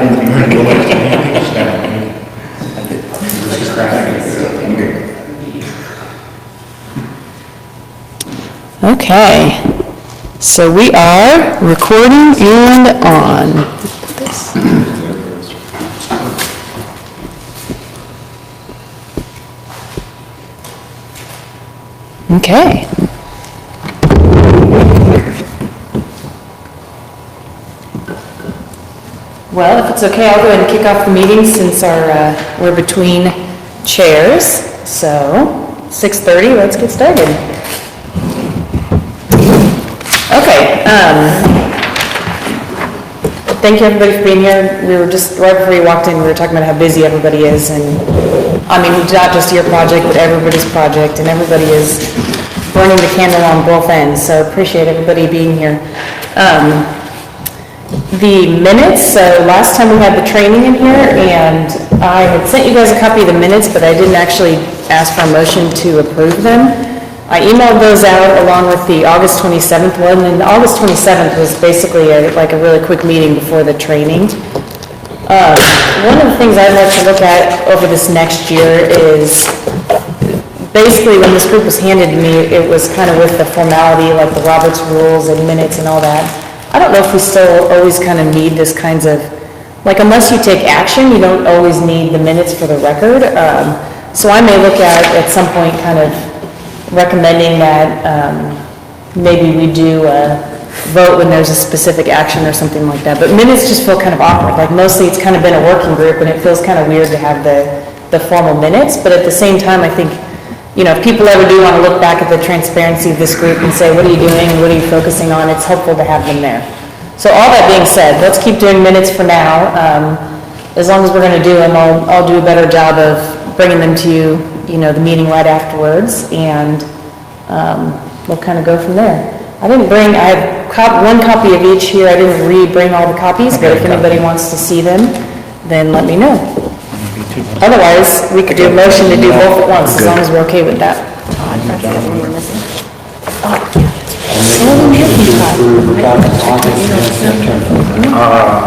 didn't think we'd go like Okay, so we are recording and on. Okay. Well, if it's okay, I'll go ahead and kick off the meeting since we're between chairs. So, 6:30, let's get started. Okay, thank you everybody for being here. We were just, right before you walked in, we were talking about how busy everybody is, and I mean, not just your project, but everybody's project, and everybody is burning the candle on both ends, so appreciate everybody being here. The minutes, so last time we had the training in here, and I had sent you guys a copy of the minutes, but I didn't actually ask for a motion to approve them. I emailed those out along with the August 27th one, and August 27th was basically like a really quick meeting before the training. One of the things I'd like to look at over this next year is, basically when this group was handed to me, it was kind of with the formality, like the Roberts rules and minutes and all that. I don't know if we still always kind of need this kinds of, like unless you take action, you don't always need the minutes for the record. So I may look at some point kind of recommending that maybe we do a vote when there's a specific action or something like that. But minutes just feel kind of awkward. Like mostly it's kind of been a working group and it feels kind of weird to have the formal minutes. But at the same time, I think, you know, if people ever do want to look back at the transparency of this group and say, what are you doing, what are you focusing on, it's helpful to have them there. So all that being said, let's keep doing minutes for now. As long as we're going to do them, I'll do a better job of bringing them to you, you know, the meeting right afterwards, and we'll kind of go from there. I have one copy of each here. I didn't bring all the copies, but if anybody wants to see them, then let me know. Otherwise, we could do a motion to do both at once, as long as we're okay with that.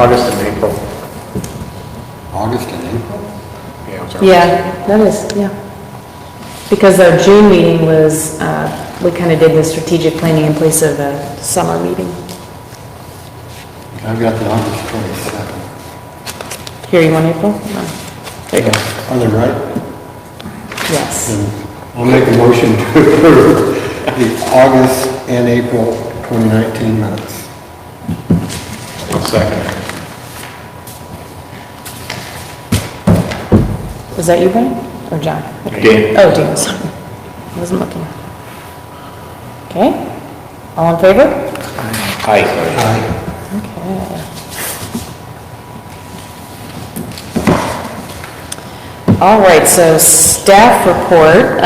August and April. August and April? Yeah, that is, yeah. Because our June meeting was, we kind of did the strategic planning in place of a summer meeting. I've got the August 22nd. Here, you want April? No. There you go. Are they right? Yes. Then I'll make a motion to approve the August and April 2019 minutes. I'll second it. Was that you, Brian? Or John? Dan. Oh, Dan, sorry. I wasn't looking. Okay. All in favor? Aye. Okay. All right, so staff report.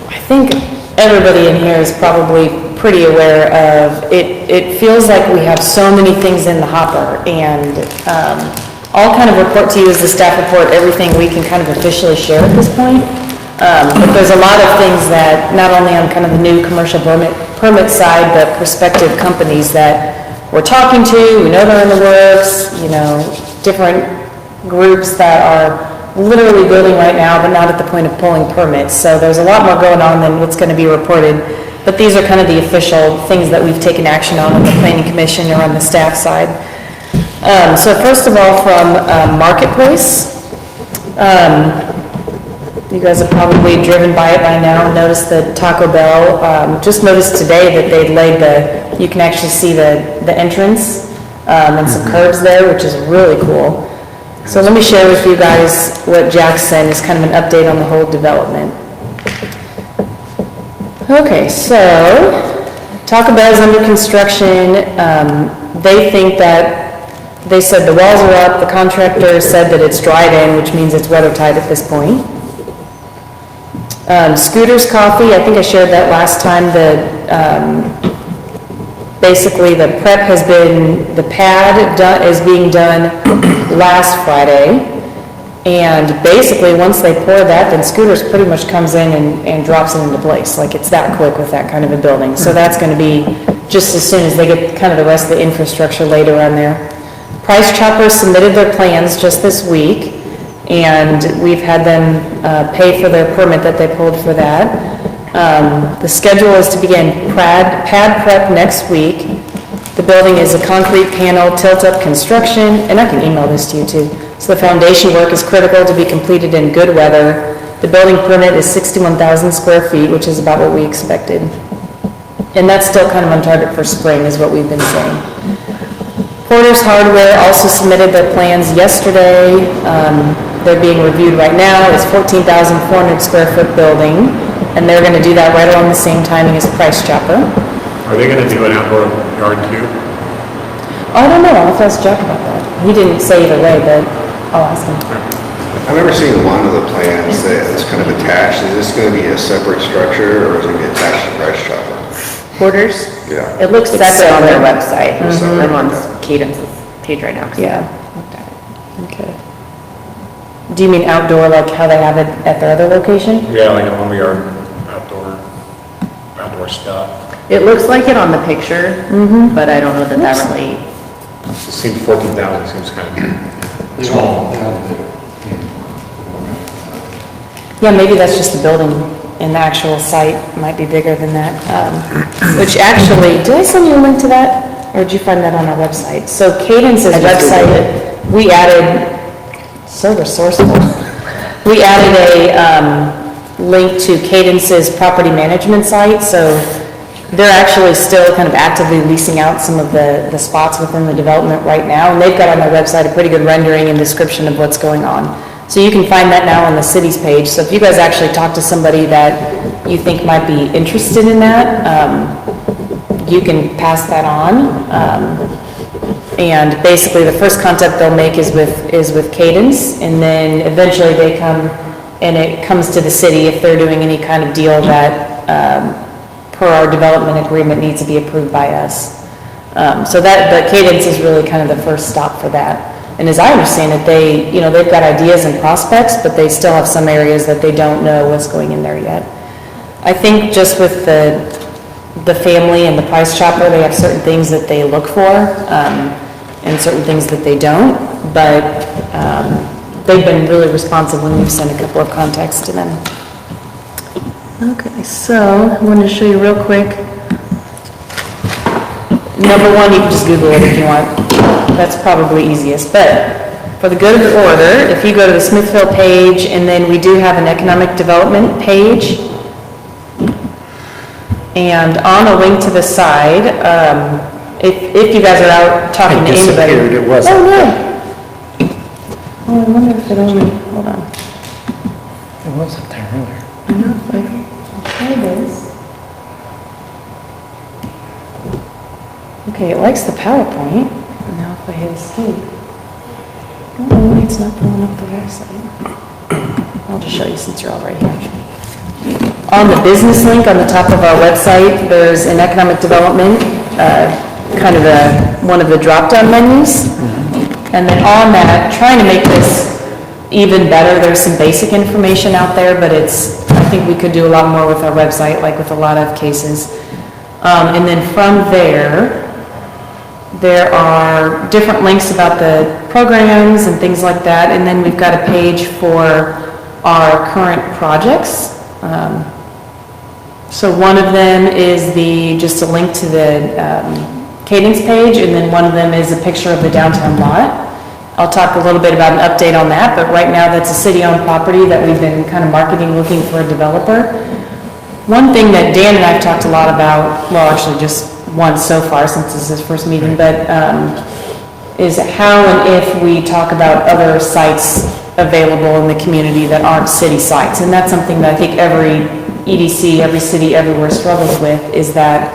I think everybody in here is probably pretty aware of it. It feels like we have so many things in the hopper, and I'll kind of report to you as the staff report everything we can kind of officially share at this point. But there's a lot of things that, not only on kind of the new commercial permit side, but prospective companies that we're talking to, we know they're in the works, you know, different groups that are literally building right now, but not at the point of pulling permits. So there's a lot more going on than what's going to be reported. But these are kind of the official things that we've taken action on the Planning Commission or on the staff side. So first of all, from Marketplace, you guys have probably driven by it by now, noticed that Taco Bell, just noticed today that they laid you can actually see the entrance and some curbs there, which is really cool. So let me share with you guys what Jack sent as kind of an update on the whole development. Okay, so Taco Bell is under construction. They think that, they said the walls are up, the contractor said that it's dried in, which means it's weather tight at this point. Scooter's Coffee, I think I shared that last time, basically the prep has been, the pad is being done last Friday, and basically once they pour that, then Scooter's pretty much comes in and drops it into place. Like it's that quick with that kind of a building. So that's going to be just as soon as they get kind of the rest of the infrastructure laid around there. Price Chopper submitted their plans just this week, and we've had them pay for their permit that they pulled for that. The schedule is to begin pad prep next week. The building is a concrete panel tilt-up construction, and I can email this to you too. So the foundation work is critical to be completed in good weather. The building permit is 61,000 square feet, which is about what we expected. And that's still kind of on target for spring, is what we've been saying. Porter's Hardware also submitted their plans yesterday. They're being reviewed right now. It's 14,400 square foot building, and they're gonna do that right along the same timing as Price Chopper. Are they gonna do an outdoor yard too? I don't know, I'll have to ask Jack about that. He didn't say either way, but I'll ask him. I've never seen one of the plans that is kind of attached. Is this going to be a separate structure or is it going to be attached to Price Chopper? Porters? Yeah. It looks separate on their separate. website. I'm on Cadence's page right now. 'cause I Yeah. looked at it. Okay. Do you mean outdoor, like how they have it at their other location? Yeah, like a lumberyard, outdoor stuff. It looks like it on the picture, but I don't know that that really, It seems 14,000 seems kind of small. Yeah, maybe that's just the building, and the actual site might be bigger than that. Which actually, did I send you a link to that? Or did you find that on our website? So Cadence's I just website, Googled we added, so resourceful. We added a link to Cadence's property management site, so they're actually still kind of actively leasing out some of the spots within the development right now, and they've got on their website a pretty good rendering and description of what's going on. So you can find that now on the city's page, so if you guys actually talk to somebody that you think might be interested in that, you can pass that on. And basically, the first contact they'll make is with Cadence, and then eventually they come, and it comes to the city if they're doing any kind of deal that, per our development agreement, needs to be approved by us. So that, the Cadence is really kind of the first stop for that. And as I understand it, they, you know, they've got ideas and prospects, but they still have some areas that they don't know what's going in there yet. I think just with the family and the Price Chopper, they have certain things that they look for, and certain things that they don't, but, they've been really responsive when we've sent a couple of contacts to them. Okay, so I wanted to show you real quick. Number one, you can just Google it if you want. That's probably easiest, but for the good of the order, if you go to the Smithville page, and then we do have an economic development page, and on a link to the side, if you guys are out talking to It anybody. disappeared, it wasn't. Oh, no. Oh, I wonder if it only, hold on. It wasn't there earlier. I know if I try this. Okay, it likes the PowerPoint. Now if I hit escape. Oh, maybe it's not pulling up the website. I'll just show you since you're all right here. On the business link on the top of our website, there's an economic development, kind of one of the drop-down menus. And then on that, trying to make this even better, there's some basic information out there, but I think we could do a lot more with our website, like with a lot of cases. And then from there are different links about the programs and things like that, and then we've got a page for our current projects. So one of them is just a link to the Cadence page, and then one of them is a picture of the downtown lot. I'll talk a little bit about an update on that, but right now that's a city-owned property that we've been kind of marketing, looking for a developer. One thing that Dan and I have talked a lot about, well, actually just once so far since this is his first meeting, but is how and if we talk about other sites available in the community that aren't city sites. And that's something that I think every EDC, every city everywhere struggles with, is that,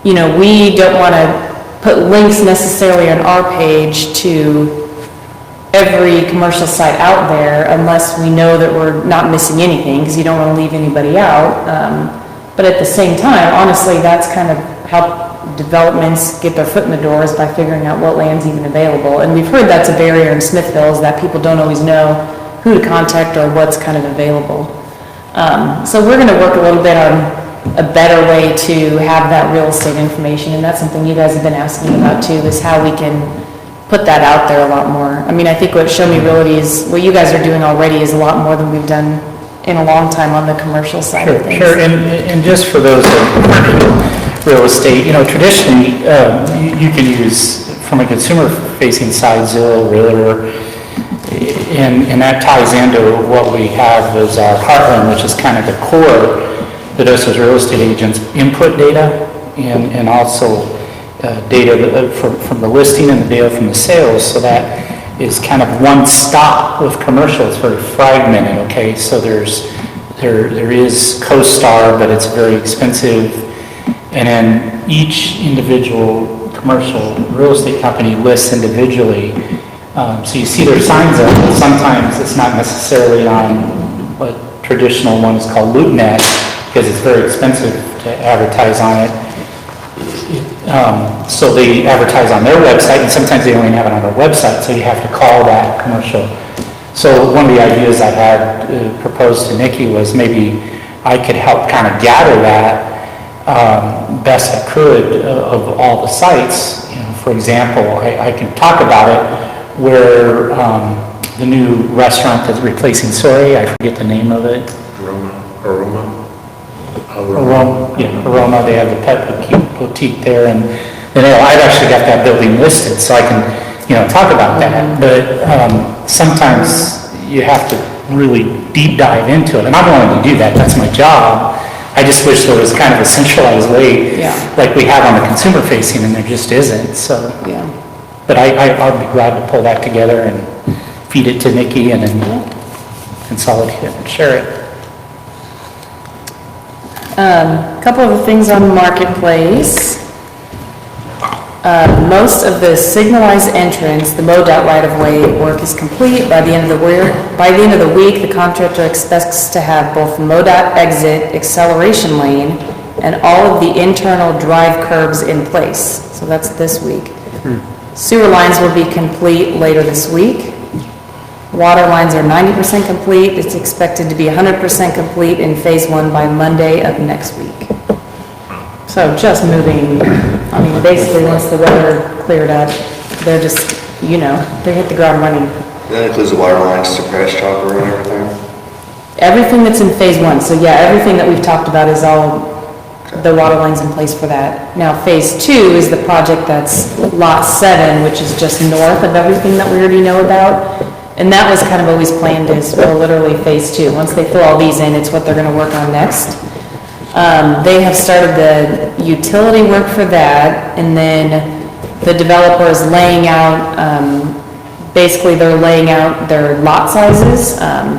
you know, we don't want to put links necessarily on our page to every commercial site out there unless we know that we're not missing anything, because you don't want to leave anybody out. But at the same time, honestly, that's kind of how developments get their foot in the doors, by figuring out what land's even available. And we've heard that's a barrier in Smithville, is that people don't always know who to contact or what's kind of available. So we're going to work a little bit on a better way to have that real estate information, and that's something you guys have been asking about too, is how we can put that out there a lot more. I mean, I think what Show Me Realty is, what you guys are doing already is a lot more than we've done in a long time on the commercial side of things. Sure, and just for those that aren't in real estate, traditionally, you can use, from a consumer-facing side, Zillow, Realtor, and that ties into what we have as our Heartland, which is kind of the core that us as real estate agents input data, and also data from the listing and the data from the sales, so that is kind of one stop. With commercial, it's very fragmented, okay? So there is CoStar, but it's very expensive, and then each individual commercial real estate company lists individually. So you see their signs up, but sometimes it's not necessarily on what traditional one is called LoopNet, because it's very expensive to advertise on it. So they advertise on their website, and sometimes they only have it on their website, so you have to call that commercial. So one of the ideas I had proposed to Nikki was maybe I could help kind of gather that best I could of all the sites. For example, I can talk about it where the new restaurant that's replacing Sori, I forget the name of it. Aroma. Aroma, they have the pet boutique there, and I've actually got that building listed, so I can, talk about that. But sometimes you have to really deep dive into it, and I'm willing to do that, that's my job. I just wish there was kind of a centralized way, like we have on the consumer facing, and there just isn't, so. Yeah. But I'll be glad to pull that together and feed it to Nikki and then consolidate it and share it. Couple of things on Marketplace. Most of the signalized entrance, the MoDOT right-of-way work is complete. By the end of the week, the contractor expects to have both MoDOT exit acceleration lane and all of the internal drive curbs in place. So that's this week. Sewer lines will be complete later this week. Water lines are 90% complete. It's expected to be 100% complete in Phase 1 by Monday of next week. So just moving, basically once the weather cleared up, they're just, they hit the ground running. That includes the water lines to Price Chopper and everything? Everything that's in Phase 1, so yeah, everything that we've talked about is all, the water lines in place for that. Now, Phase 2 is the project that's Lot 7, which is just north of everything that we already know about. And that was kind of always planned as, literally Phase 2. Once they fill all these in, it's what they're gonna work on next. They have started the utility work for that, and then the developer is laying out, basically they're laying out their lot sizes.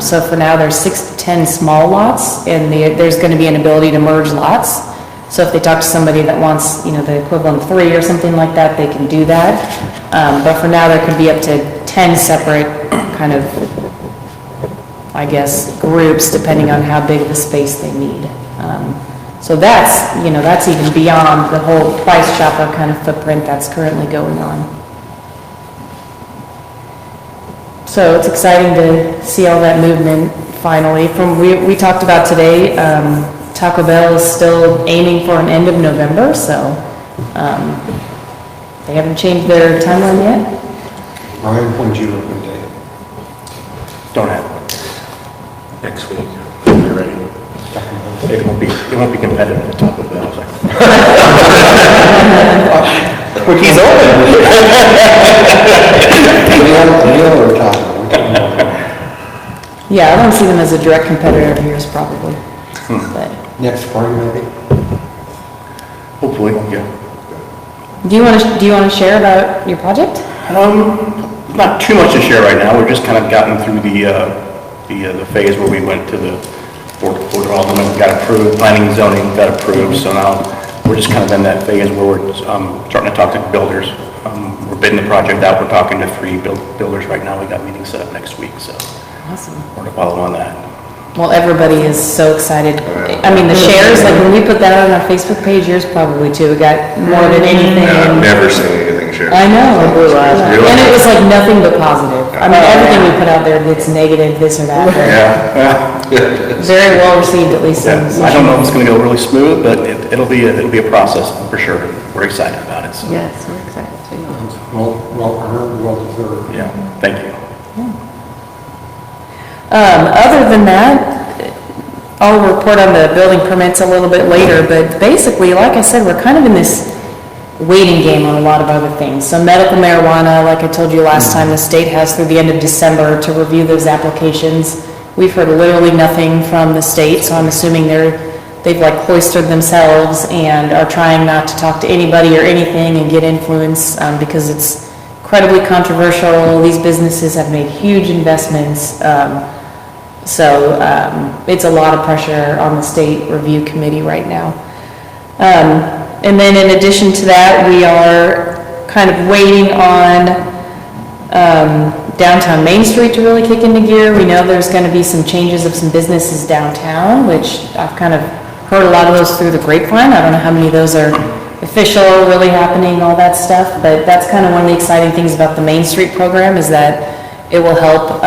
So for now, there's 6 to 10 small lots, and there's gonna be an ability to merge lots. So if they talk to somebody that wants, the equivalent of 3 or something like that, they can do that. But for now, there could be up to 10 separate kind of, groups, depending on how big of a space they need. So that's, that's even beyond the whole Price Chopper kind of footprint that's currently going on. So it's exciting to see all that movement finally. We talked about today, Taco Bell is still aiming for an end of November, so they haven't changed their timeline yet. Brian, when did you look at date? Don't have it. Next week, when you're ready. It won't be competitive with Taco Bell. He's open. Neil or Taco? Yeah, I don't see them as a direct competitor of yours probably. But Next spring, maybe? Hopefully, yeah. do you want to share about your project? Not too much to share right now. We're just kind of gotten through the phase where we went to the board of development, got approved, planning and zoning got approved. So now we're just kind of in that phase where we're starting to talk to builders. We're bidding the project out. We're talking to 3 builders right now. We got meetings set up next week, so Awesome. more to follow on that. Well, everybody is so excited. The shares, like when we put that out on our Facebook page, yours probably too, it got more than anything. Yeah, I've never seen anything shared. I know. Really? And it was like nothing but positive. Everything we put out there that's negative, this or that. but Yeah. Very well received, at least. Yeah. I don't know if it's going to go really smooth, but it'll be a process for sure. We're excited about it. So. Yes, we're excited too. Well, well deserved. Yeah, thank you. Other than that, I'll report on the building permits a little bit later, but basically, like I said, we're kind of in this waiting game on a lot of other things. So medical marijuana, like I told you last time, the state has through the end of December to review those applications. We've heard literally nothing from the state, so I'm assuming they've like cloistered themselves and are trying not to talk to anybody or anything and get influence, because it's incredibly controversial. These businesses have made huge investments. So it's a lot of pressure on the state review committee right now. And then in addition to that, we are kind of waiting on downtown Main Street to really kick into gear. We know there's going to be some changes of some businesses downtown, which I've kind of heard a lot of those through the grapevine. I don't know how many of those are official, really happening, all that stuff, but that's kind of one of the exciting things about the Main Street program, is that it will help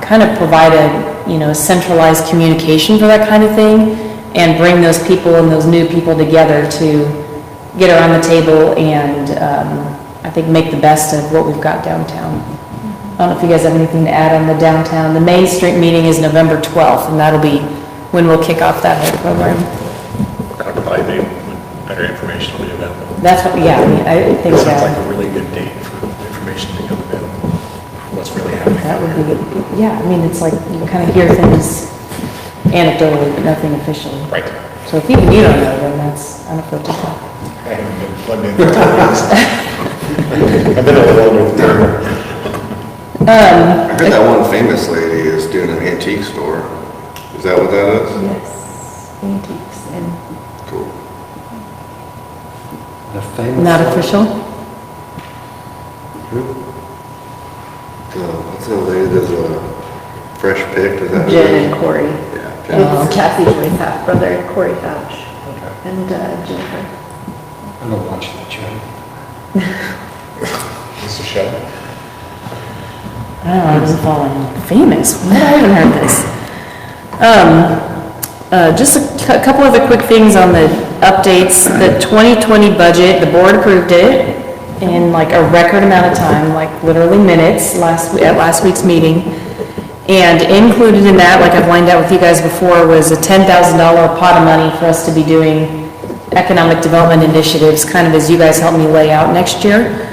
kind of provide a centralized communication for that kind of thing, and bring those people and those new people together to get around the table and I think make the best of what we've got downtown. I don't know if you guys have anything to add on the downtown. The Main Street meeting is November 12th, and that'll be when we'll kick off that whole program. That'll probably be better information will be available. That's what, yeah, I think so. Sounds like a really good date for information to come available. What's really happening. That would be good. Yeah, I mean, it's like you kind of hear things anecdotally, but nothing officially. Right. So if even you don't know, then that's unofficial. I haven't been plugged in. I've been a little older than that. I heard that one famous lady is doing an antique store. Is that what that is? Yes, antiques and Cool. The famous. not official. What's the lady that does a fresh pick? Is that her Jen name? and Corey. Yeah, Jen. It's Kathy Joy's half brother, Corey Fouch, and Jennifer. I don't watch the channel. It's a show. I don't know, I wasn't following. Famous, when did I even heard this? Just a couple other quick things on the updates. The 2020 budget, the board approved it in like a record amount of time, like literally minutes at last week's meeting. And included in that, like I've lined out with you guys before, was a $10,000 pot of money for us to be doing economic development initiatives, kind of as you guys help me lay out next year.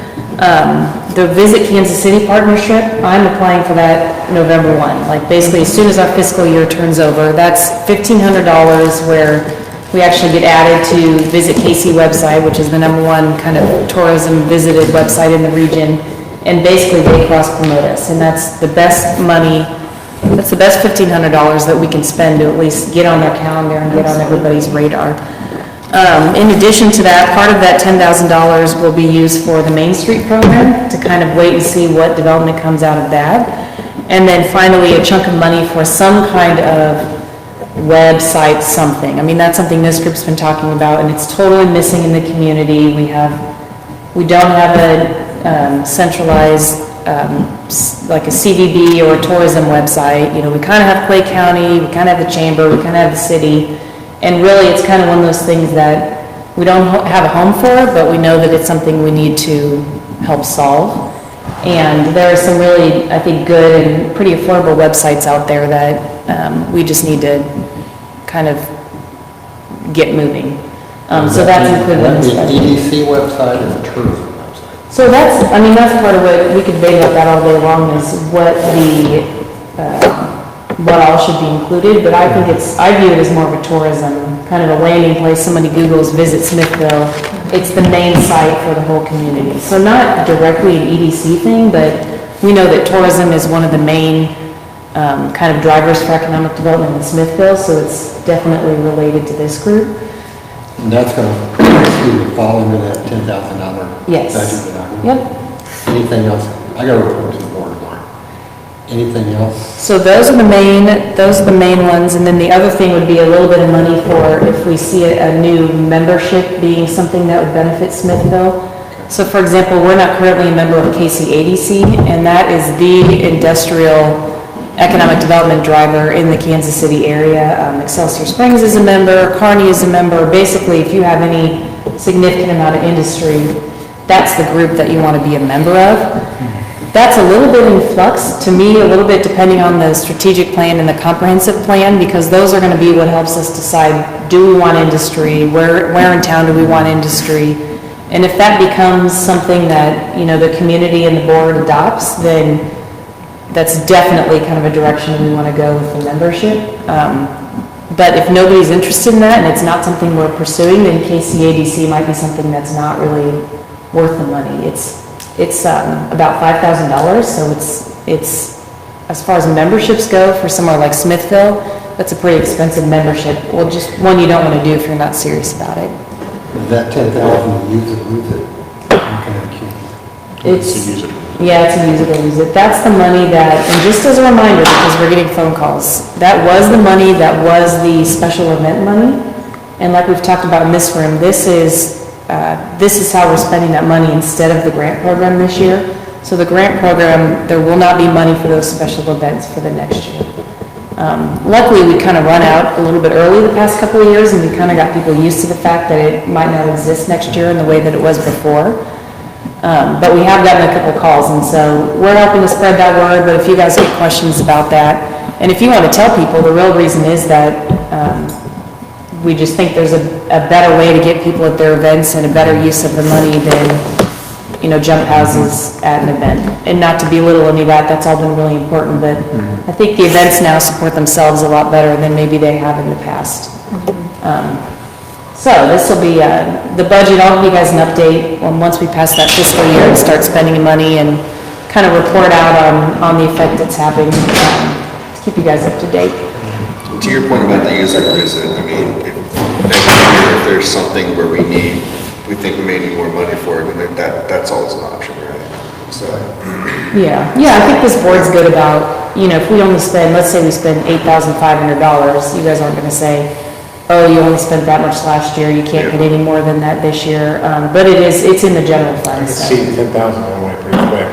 The Visit Kansas City partnership, I'm applying for that November 1. Like basically as soon as our fiscal year turns over, that's $1,500 where we actually get added to Visit KC website, which is the #1 kind of tourism visited website in the region. And basically they cross-promote us, and that's the best money, that's the best $1,500 that we can spend to at least get on their calendar and get on everybody's radar. In addition to that, part of that $10,000 will be used for the Main Street program to kind of wait and see what development comes out of that. And then finally, a chunk of money for some kind of website something. I mean, that's something this group's been talking about, and it's totally missing in the community. We don't have a centralized, like a CVB or a tourism website. You know, we kind of have Clay County, we kind of have the chamber, we kind of have the city. And really, it's kind of one of those things that we don't have a home for, but we know that it's something we need to help solve. And there are some really, I think, good and pretty affordable websites out there that we just need to kind of get moving. So that's included in this budget. EDC website is a tourism website. So that's, I mean, that's part of what, we could debate about that all day long, is what what all should be included, but I think I view it as more of a tourism, kind of a landing place. Somebody Googles Visit Smithville, it's the main site for the whole community. So not directly an EDC thing, but we know that tourism is one of the main kind of drivers for economic development in Smithville, so it's definitely related to this group. And that's gonna fall into that $10,000 Yes. budget that I. Yep. Anything else? I gotta report to the board tomorrow. Anything else? So those are the main ones, and then the other thing would be a little bit of money for if we see a new membership being something that would benefit Smithville. So for example, we're not currently a member of KCADC, and that is the industrial economic development driver in the Kansas City area. Excelsior Springs is a member, Kearney is a member. Basically, if you have any significant amount of industry, that's the group that you want to be a member of. That's a little bit in flux, to me, a little bit depending on the strategic plan and the comprehensive plan, because those are gonna be what helps us decide, do we want industry, where in town do we want industry? And if that becomes something that, you know, the community and the board adopts, then that's definitely kind of a direction we wanna go with the membership. But if nobody's interested in that and it's not something we're pursuing, then KCADC might be something that's not really worth the money. It's about $5,000, so it's, as far as memberships go, for somewhere like Smithville, that's a pretty expensive membership. Well, just one you don't want to do if you're not serious about it. That 10,000, use it, lose it. It's, To use it. yeah, it's a use it or lose it. That's the money that, and just as a reminder, because we're getting phone calls, that was the money that was the special event money. And like we've talked about in this room, this is how we're spending that money instead of the grant program this year. So the grant program, there will not be money for those special events for the next year. Luckily, we kind of run out a little bit early the past couple of years, and we kind of got people used to the fact that it might not exist next year in the way that it was before. But we have gotten a couple of calls, and so we're helping to spread that word, but if you guys get questions about that, and if you want to tell people, the real reason is that we just think there's a better way to get people at their events and a better use of the money than, you know, jump houses at an event. And not to belittle any of that, that's all been really important, but I think the events now support themselves a lot better than maybe they have in the past. So this will be, the budget, I'll give you guys an update once we pass that fiscal year and start spending money and kind of report out on the effect it's having, to keep you guys up to date. To your point about the user visit, I mean, if next year, if there's something where we think we may need more money for it, then that's always an option, right? So, Yeah, I think this board's good about, you know, if we only spend, let's say we spend $8,500, you guys aren't gonna say, oh, you only spent that much last year, you can't get any more than that this year, but it's in the general I fund, can so. see 10,000 going away pretty quick,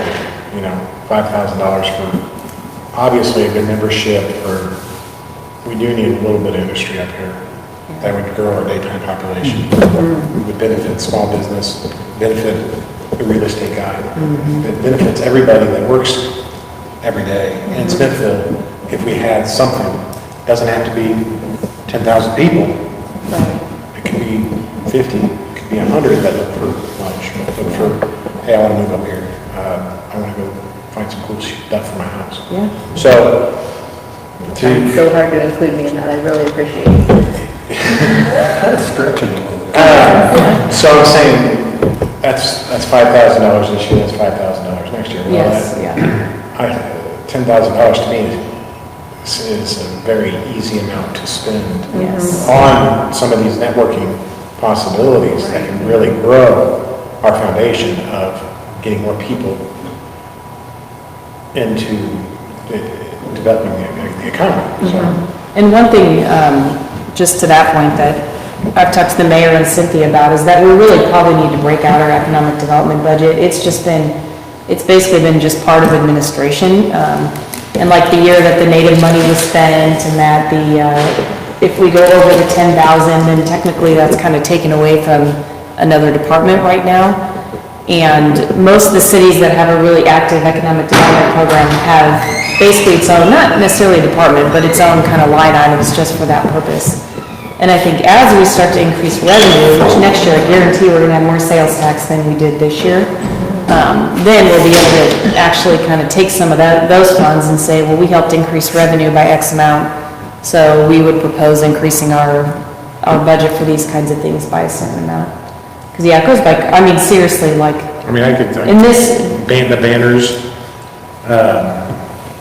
you know, $5,000 for, obviously, a good membership, or, we do need a little bit of industry up here. That would grow our daytime population. We would benefit small business, benefit the real estate guy. It benefits everybody that works every day. In Smithville, if we had something, it doesn't have to be 10,000 people. It could be 50, it could be 100 that look for lunch, look for, hey, I want to move up here. I want to go find some cool stuff for my house. Yeah. So, Trying so hard to include me in that, I really appreciate it. so I'm saying, that's $5,000 this year, that's $5,000 next year. Well, Yes, that- yeah, $10,000 to me is a very easy amount to spend yes, on some of these networking possibilities that can really grow our foundation of getting more people into developing the economy. So, And one thing, just to that point, that I've talked to the mayor and Cynthia about, is that we really probably need to break out our economic development budget. It's basically been just part of administration. And like the year that the native money was spent, and that if we go over the 10,000, then technically that's kind of taken away from another department right now. And most of the cities that have a really active economic development program have basically its own, not necessarily a department, but its own kind of line items just for that purpose. And I think as we start to increase revenue, which next year I guarantee we're gonna have more sales tax than we did this year, then we'll be able to actually kind of take some of those funds and say, well, we helped increase revenue by X amount, so we would propose increasing our budget for these kinds of things by a certain amount. Because, yeah, it goes by, I mean, seriously, like, I mean, I could, in this, the banners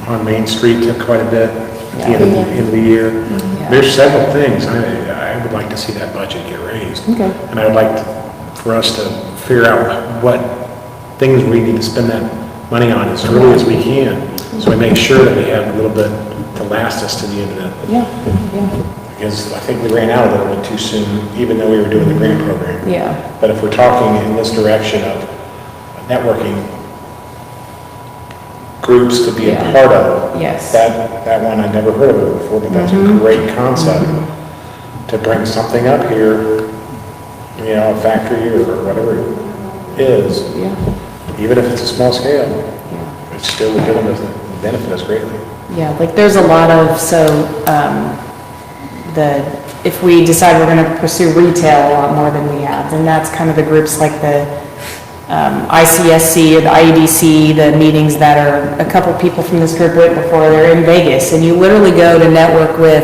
on Main Street took quite a bit at the end of the year. Yeah. There's several things, I would like to see that budget get raised. Okay. And I would like for us to figure out what things we need to spend that money on as early as we can, so we make sure that we have a little bit to last us to the end of that. yeah, Because I think we ran out a little bit too soon, even though we were doing the grant program. yeah, But if we're talking in this direction of networking groups to be a Yeah. part of. Yes. That one, I never heard of it before, but that's a great concept to bring something up here, you know, a factory or whatever it is, yeah, even if it's a small scale. still would benefit us greatly. Yeah, like there's a lot of, so, if we decide we're gonna pursue retail a lot more than we have, then that's kind of the groups like the ICSC or the IEDC, the meetings that are, a couple people from this group went before, they're in Vegas, and you literally go to network with,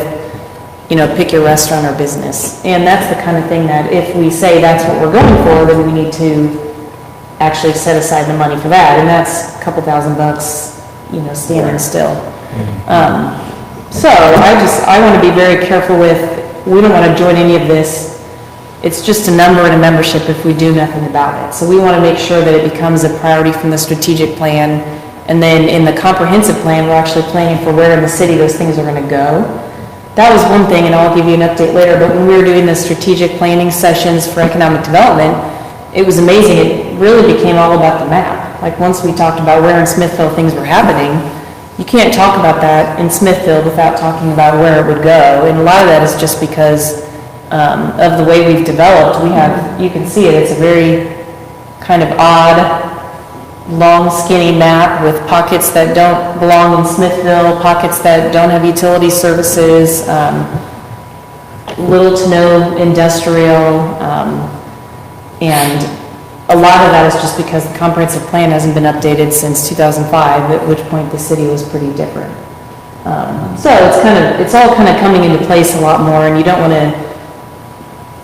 pick your restaurant or business. And that's the kind of thing that if we say that's what we're going for, then we need to actually set aside the money for that, and that's a couple $1,000, standing still. So I want to be very careful with, we don't want to join any of this. It's just a number and a membership if we do nothing about it. So we want to make sure that it becomes a priority from the strategic plan. And then in the comprehensive plan, we're actually planning for where in the city those things are going to go. That was one thing, and I'll give you an update later, but when we were doing the strategic planning sessions for economic development, it was amazing. It really became all about the map. Like once we talked about where in Smithville things were happening, you can't talk about that in Smithfield without talking about where it would go. And a lot of that is just because of the way we've developed. We have, you can see it, it's a very kind of odd, long skinny map with pockets that don't belong in Smithville, pockets that don't have utility services, little to no industrial, and a lot of that is just because the comprehensive plan hasn't been updated since 2005, at which point the city was pretty different. So it's all kind of coming into place a lot more, and you don't want to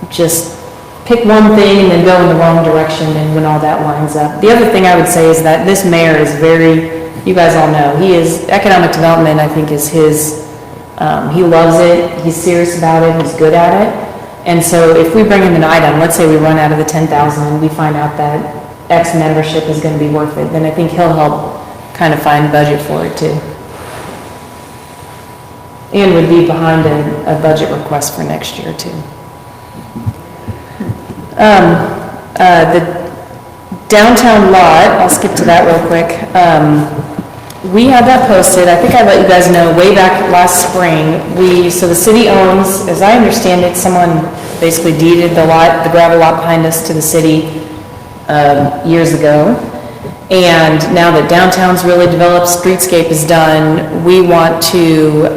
just pick one thing and then go in the wrong direction and when all that lines up. The other thing I would say is that this mayor is very, you guys all know, economic development, I think, is his, he loves it, he's serious about it, he's good at it. And so if we bring him an item, let's say we run out of the 10,000 and we find out that X membership is going to be worth it, then I think he'll help kind of find budget for it too. And would be behind a budget request for next year too. The downtown lot, I'll skip to that real quick. We had that posted, I think I let you guys know way back last spring. So the city owns, as I understand it, someone basically deeded the lot, the gravel lot behind us to the city years ago. And now that downtown's really developed, streetscape is done, we want to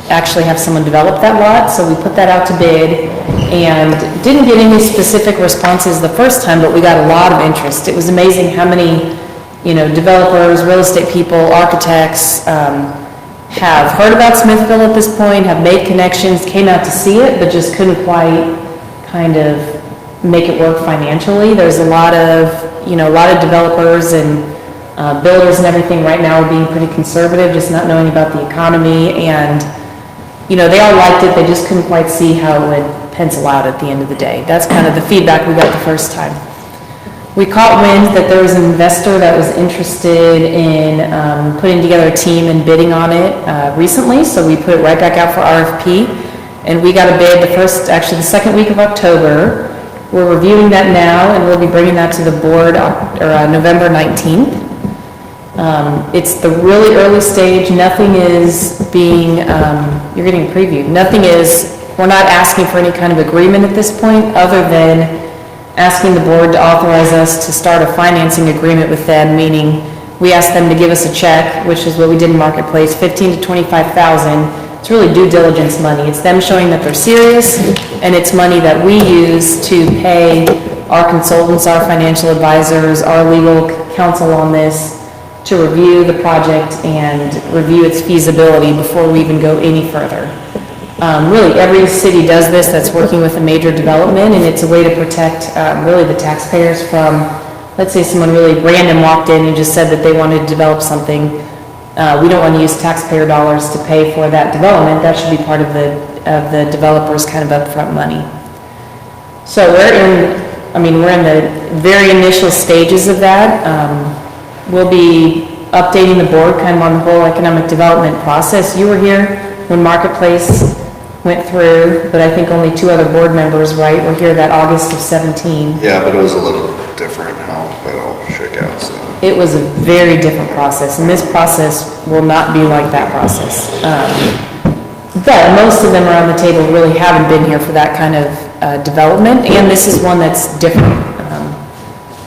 actually have someone develop that lot. So we put that out to bid and didn't get any specific responses the first time, but we got a lot of interest. It was amazing how many developers, real estate people, architects, have heard about Smithville at this point, have made connections, came out to see it, but just couldn't quite kind of make it work financially. There's a lot of developers and builders and everything right now are being pretty conservative, just not knowing about the economy, and they all liked it, they just couldn't quite see how it would pencil out at the end of the day. That's kind of the feedback we got the first time. We caught wind that there was an investor that was interested in putting together a team and bidding on it recently, so we put it right back out for RFP, and we got a bid the second week of October. We're reviewing that now, and we'll be bringing that to the board November 19th. It's the really early stage, nothing is being, you're getting a preview, we're not asking for any kind of agreement at this point, other than asking the board to authorize us to start a financing agreement with them, meaning we asked them to give us a check, which is what we did in Marketplace, $15,000 to $25,000. It's really due diligence money. It's them showing that they're serious, and it's money that we use to pay our consultants, our financial advisors, our legal counsel on this, to review the project and review its feasibility before we even go any further. Really, every city does this that's working with a major development, and it's a way to protect really the taxpayers from, let's say someone really random walked in and just said that they wanted to develop something. We don't want to use taxpayer dollars to pay for that development. That should be part of the developer's kind of upfront money. So we're in the very initial stages of that. We'll be updating the board kind of on the whole economic development process. You were here when Marketplace went through, but I think only 2 other board members, right, were here that August of 17. Yeah, but it was a little different how that all shook out, so. It was a very different process, and this process will not be like that process. But most of them around the table really haven't been here for that kind of development, and this is one that's different.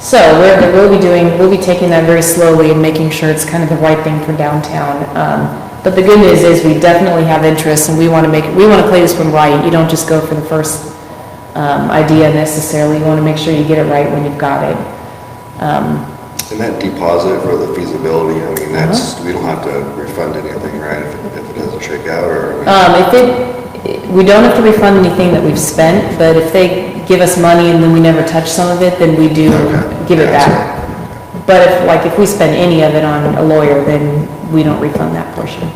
So we'll be taking that very slowly and making sure it's kind of the right thing for downtown. But the good news is we definitely have interest and we want to play this one right. You don't just go for the first idea necessarily. You want to make sure you get it right when you've got it. And that deposit for the feasibility, I mean, that's, we don't have to refund anything, right, if it doesn't shake out, or? We don't have to refund anything that we've spent, but if they give us money and then we never touch some of it, then we do Okay. give it Gotcha. back. But if we spend any of it on a lawyer, then we don't refund that portion.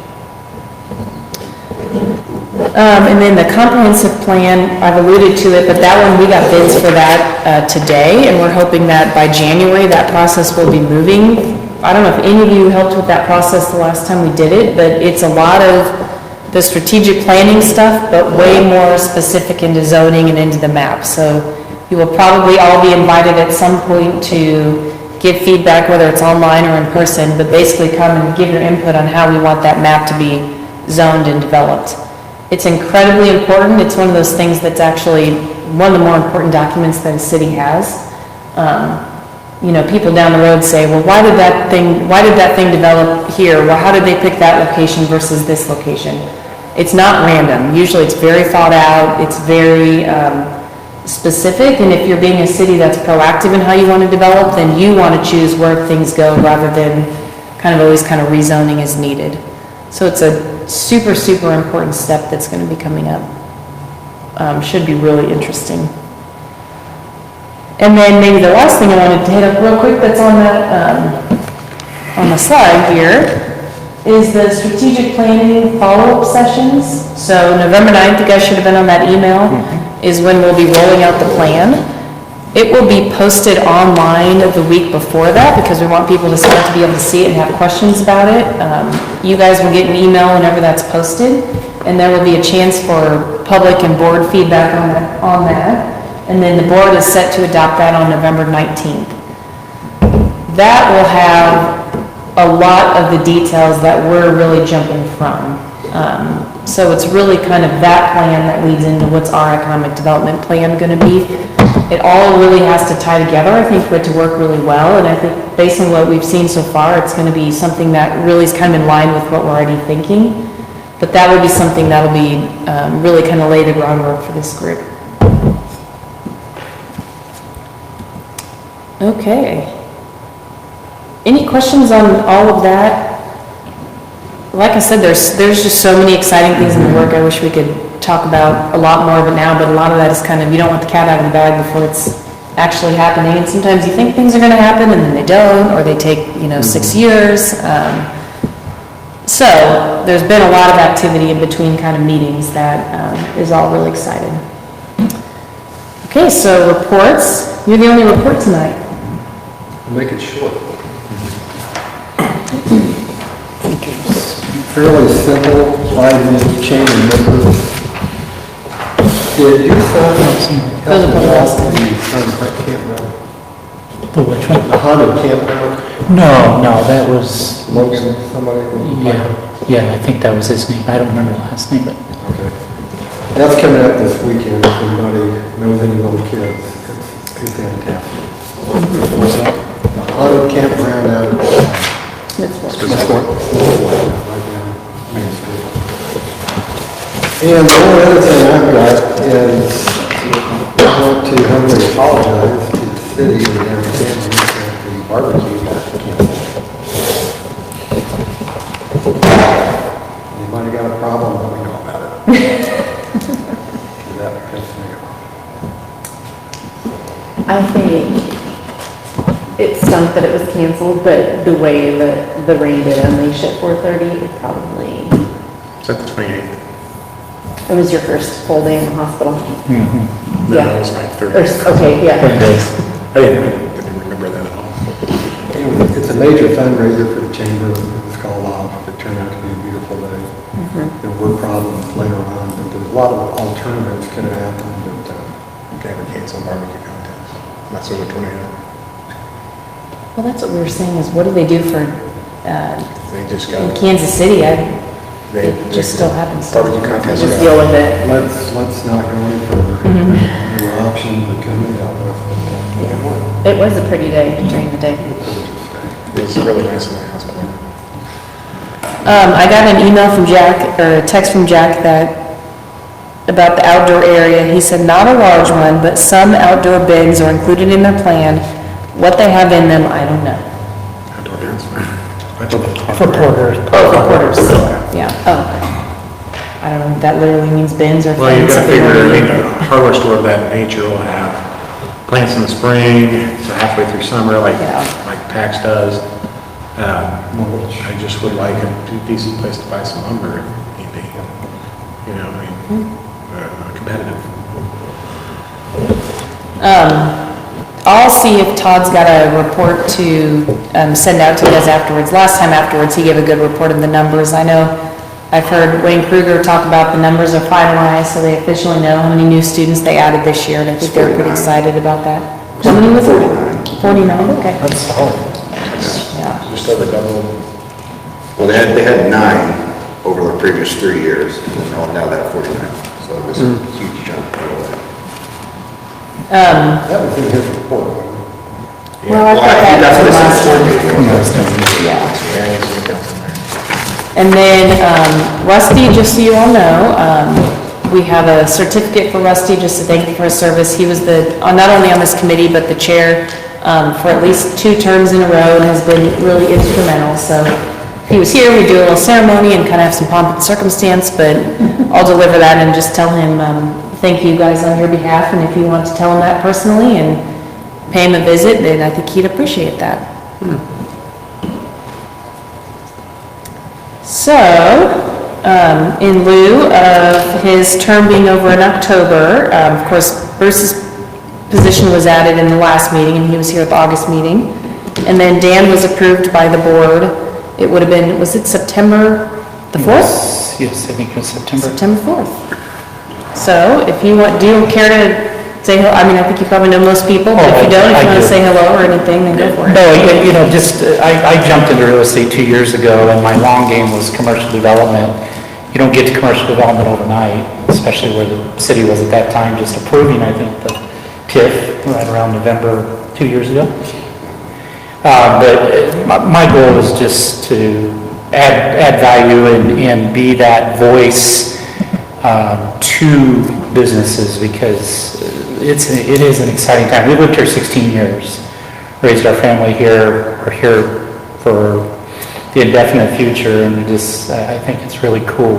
And then the comprehensive plan, I've alluded to it, but that one, we got bids for that today, and we're hoping that by January, that process will be moving. I don't know if any of you helped with that process the last time we did it, but it's a lot of the strategic planning stuff, but way more specific into zoning and into the map. So you will probably all be invited at some point to give feedback, whether it's online or in person, but basically come and give your input on how we want that map to be zoned and developed. It's incredibly important. It's one of those things that's actually one of the more important documents that a city has. People down the road say, well, why did that thing develop here? Well, how did they pick that location versus this location? It's not random. Usually it's very thought out. It's very specific. And if you're being a city that's proactive in how you want to develop, then you want to choose where things go rather than always rezoning as needed. So it's a super, super important step that's going to be coming up. Should be really interesting. And then maybe the last thing I wanted to hit up real quick that's on that, on the slide here is the strategic planning follow-up sessions. So November 9th, you guys should have been on that email, is when we'll be rolling out the plan. It will be posted online the week before that because we want people to start to be able to see it and have questions about it. You guys will get an email whenever that's posted, and there will be a chance for public and board feedback on that. And then the board is set to adopt that on November 19th. That will have a lot of the details that we're really jumping from. So it's really that plan that leads into what's our economic development plan going to be. It all really has to tie together, I think, for it to work really well. And I think based on what we've seen so far, it's going to be something that really is in line with what we're already thinking. But that will be something that will be really lay the groundwork for this group. Okay. Any questions on all of that? Like I said, there's just so many exciting things in the work. I wish we could talk about a lot more of it now, but a lot of that is you don't want the cat out of the bag before it's actually happening. And sometimes you think things are going to happen and then they don't, or they take, 6 years. So there's been a lot of activity in between meetings that is all really exciting. Okay, so reports. You're the only report tonight. Make it short. Fairly simple, 5-minute chain of numbers. Did you sign? Those are the last one. You signed that campground? The which one? The haunted campground, No, that was, Logan, somebody? yeah, I think that was his name. I don't remember the last name, but. Okay. That's coming up this weekend, if anybody knows any little kids. It's fantastic. The haunted campground out at Main Street. And the only other thing I've got is I want to humbly apologize to the city and their family that the barbecue got canceled. Anybody got a problem, let me know about it. That pissed me off. I think it stunk that it was canceled, but the way that the rain did unleash at 4:30, it probably, Is that the 28th? it was your first full day in the hospital. No, Yeah. it was my Or, 30th. okay, yeah. I didn't remember that at all. It's a major fundraiser for the chamber. It was called off. It turned out to be a beautiful day. There were problems later on, but there's a lot of alternatives could have happened, but, Okay, we canceled barbecue contest. That's over 28th. Well, that's what we were saying is what do they do for, They just in got, Kansas City? they It just still happens. Barbecue contest. Just deal with it. let's not go any further. There were options that could have been dealt with. It was a pretty day during the day. It was really nice in the house. I got an email from Jack, or a text from Jack about the outdoor area. He said not a large one, but some outdoor bigs are included in their plan. What they have in them, I don't know. Outdoor dance. I thought that- For porters. Oh, for quarters, yeah. Oh, okay. I don't know if that literally means bins or Well, you things. gotta figure, I mean, a hardware store of that nature will have plants in the spring, so halfway through summer, like Yeah. PAX does. I just would like a decent place to buy some lumber, if need be. You know, I mean, competitive. I'll see if Todd's got a report to send out to you guys afterwards. Last time afterwards, he gave a good report of the numbers. I know, I've heard Wayne Kruger talk about the numbers are finalized, so they officially know how many new students they added this year, and I think they're pretty excited about that. How many was it? 49, okay. That's solid. Yeah. Just over double. Well, they had 9 over the previous 3 years, and now they have 49. So it was a huge jump. That was in his report, wasn't it? Well, I Well, thought I think that that's was what last it time. says. Yeah. Variance and accounts in there. And then Rusty, just so you all know, we have a certificate for Rusty, just to thank him for his service. He was not only on this committee, but the chair for at least 2 terms in a row and has been really instrumental. So if he was here, we'd do a little ceremony and kind of have some pomp and circumstance, but I'll deliver that and just tell him, thank you guys on your behalf. And if you want to tell him that personally and pay him a visit, then I think he'd appreciate that. So, in lieu of his term being over in October, of course, Bruce's position was added in the last meeting, and he was here at the August meeting. And then Dan was approved by the board. It would have been, was it September the 4th? Yes, I think it was September. September 4th. So, if you want, do you care to say hello? I mean, I think you probably know most people, but if you don't, if you want to say hello or anything, then go for it. No, I jumped into real estate 2 years ago, and my long game was commercial development. You don't get to commercial development overnight, especially where the city was at that time, just approving, I think, the TIF right around November 2 years ago. But my goal is just to add value and be that voice to businesses, because it is an exciting time. We lived here 16 years, raised our family here, are here for the indefinite future, and I think it's really cool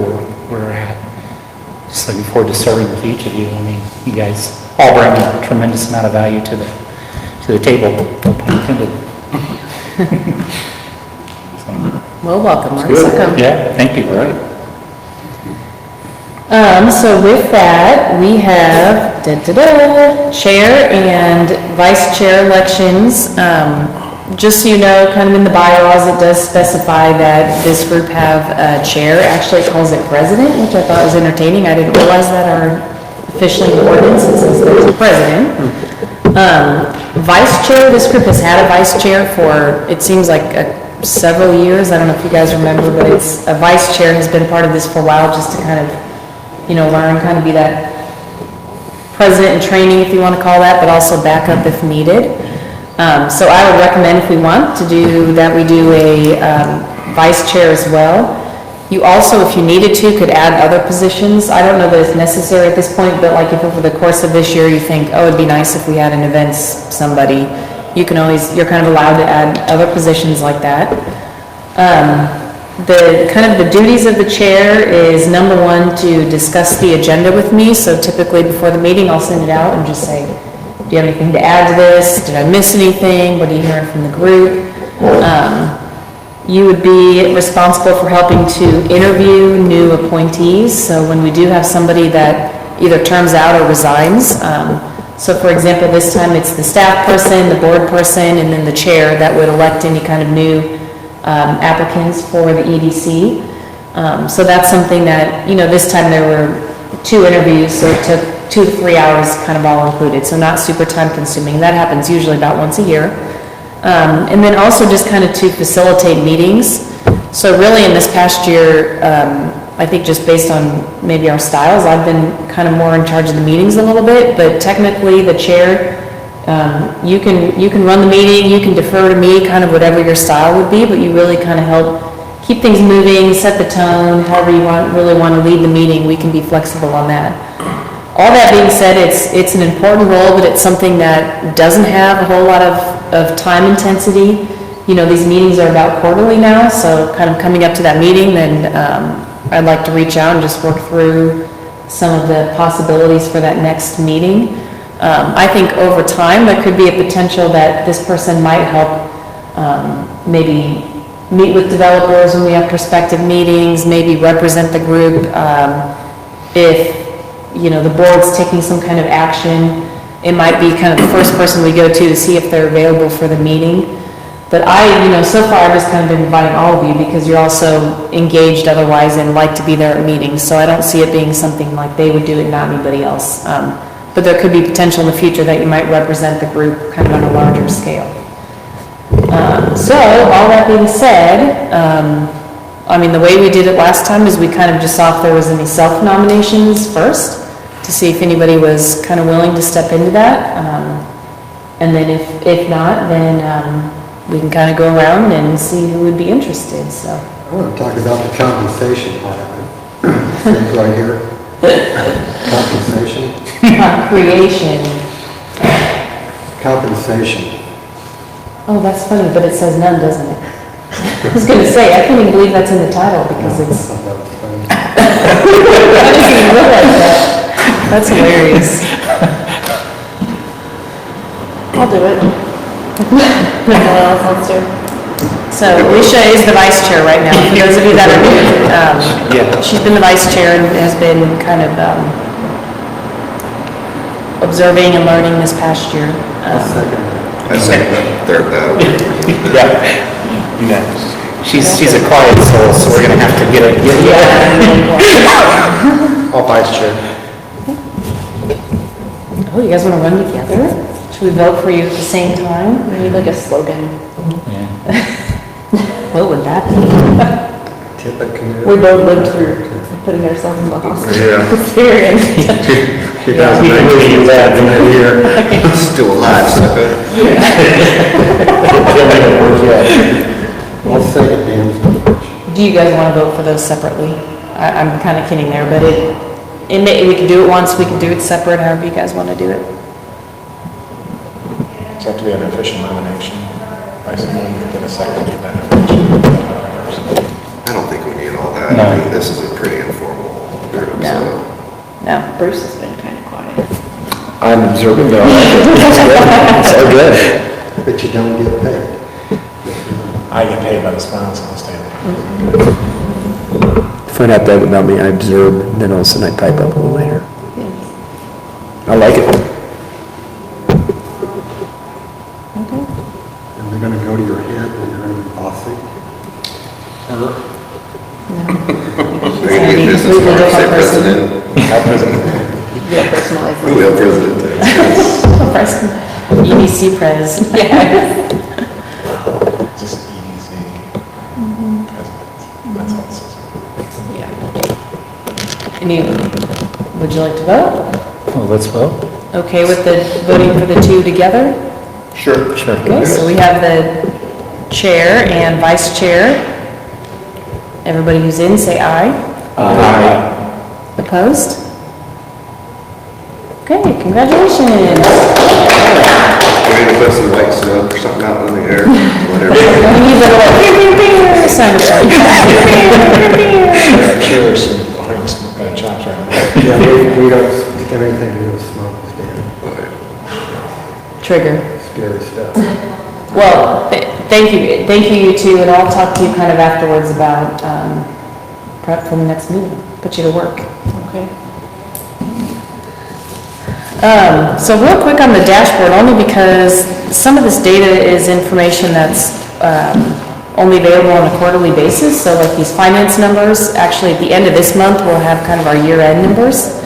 where we're at. Just looking forward to serving with each of you. I mean, you guys all bring a tremendous amount of value to the table, no pun intended. Well, welcome, Mark. Welcome. Yeah, thank you. So with that, we have chair and vice chair elections. Just so you know, kind of in the bylaws, it does specify that this group have a chair. Actually, it calls it president, which I thought was entertaining. I didn't realize that our officially in the ordinance, it says there's a president. Vice chair, this group has had a vice chair for, it seems like several years. I don't know if you guys remember, but a vice chair has been part of this for a while, just to kind of, learn, kind of be that president in training, if you want to call that, but also back up if needed. So I would recommend, if we want to do that, we do a vice chair as well. You also, if you needed to, could add other positions. I don't know that it's necessary at this point, but like if over the course of this year you think, oh, it'd be nice if we had an events somebody, you're kind of allowed to add other positions like that. The duties of the chair is, number 1, to discuss the agenda with me. So typically before the meeting, I'll send it out and just say, do you have anything to add to this? Did I miss anything? What are you hearing from the group? You would be responsible for helping to interview new appointees. So when we do have somebody that either terms out or resigns, so for example, this time it's the staff person, the board person, and then the chair that would elect any kind of new applicants for the EDC. So that's something that, this time there were 2 interviews, so it took 2 to 3 hours, kind of all included, so not super time consuming. That happens usually about once a year. And then also just kind of to facilitate meetings. So really in this past year, I think just based on maybe our styles, I've been kind of more in charge of the meetings a little bit, but technically the chair You can run the meeting, you can defer to me, kind of whatever your style would be, but you really kind of help keep things moving, set the tone, however you really want to lead the meeting, we can be flexible on that. All that being said, it's an important role, but it's something that doesn't have a whole lot of time intensity. You know, these meetings are about quarterly now, so kind of coming up to that meeting, then I'd like to reach out and just work through some of the possibilities for that next meeting. I think over time, there could be a potential that this person might help maybe meet with developers when we have prospective meetings, maybe represent the group. If, you know, the board's taking some kind of action, it might be kind of the first person we go to see if they're available for the meeting. But so far I've just kind of been inviting all of you because you're also engaged otherwise and like to be there at meetings. So I don't see it being something like they would do it, not anybody else. But there could be potential in the future that you might represent the group kind of on a larger scale. So all that being said, the way we did it last time is we kind of just saw if there was any self-nominations first to see if anybody was kind of willing to step into that. And then if not, then we can kind of go around and see who would be interested, so. I want to talk about the compensation part of it. It's right here. Compensation. Compensation. Oh, that's funny, but it says none, doesn't it? I was gonna say, I can't even believe that's in the title because it's, I didn't even realize that. That's hilarious. I'll do it. No one else wants to. So Alicia is the vice chair right now. For those of you that are new, she's been the vice chair and has been kind of observing and learning this past year. I second that, third that. She's a quiet soul, so we're gonna have to get it. All vice chair. Oh, you guys want to run together? Should we vote for you at the same time? We need like a slogan. What would that be? We both lived through putting ourselves in the hospital. Experience. We can really do that in a year. Still alive, so good. I'll second Dan's motion. Do you guys want to vote for those separately? I'm kind of kidding there, but we could do it once, we could do it separate, however you guys want to do it. It's have to be an official nomination by someone within a second of that nomination. I don't think we need all that. No. I mean, this is a pretty informal group, so. No. Bruce has been kind of quiet. I'm observing though. It's so good. But you don't get paid. I get paid by the sponsor on the state. Find out that about me, I observe, then all of a sudden I pipe up a little later. I like it. And they're gonna go to your head when you're gonna be bossy. They need business cards, say president. Yeah, personalized. Who will president? EDC pres. Just easy. That's all it says. Would you like to vote? Well, let's vote. Okay with the voting for the two together? Sure. Okay, so we have the chair and vice chair. Everybody who's in, say aye. Aye. Opposed? Okay, congratulations. We need to put some white smoke or something out in the air, whatever. You need the little pew, pew, pew sound effect. Chairs and behind chops right now. Yeah, we don't have anything to do with smoke, Stan. Trigger. Scary stuff. Well, thank you, you two, and I'll talk to you kind of afterwards about prep for the next meeting, put you to work. Okay. So real quick on the dashboard, only because some of this data is information that's only available on a quarterly basis, so like these finance numbers, actually at the end of this month, we'll have kind of our year-end numbers.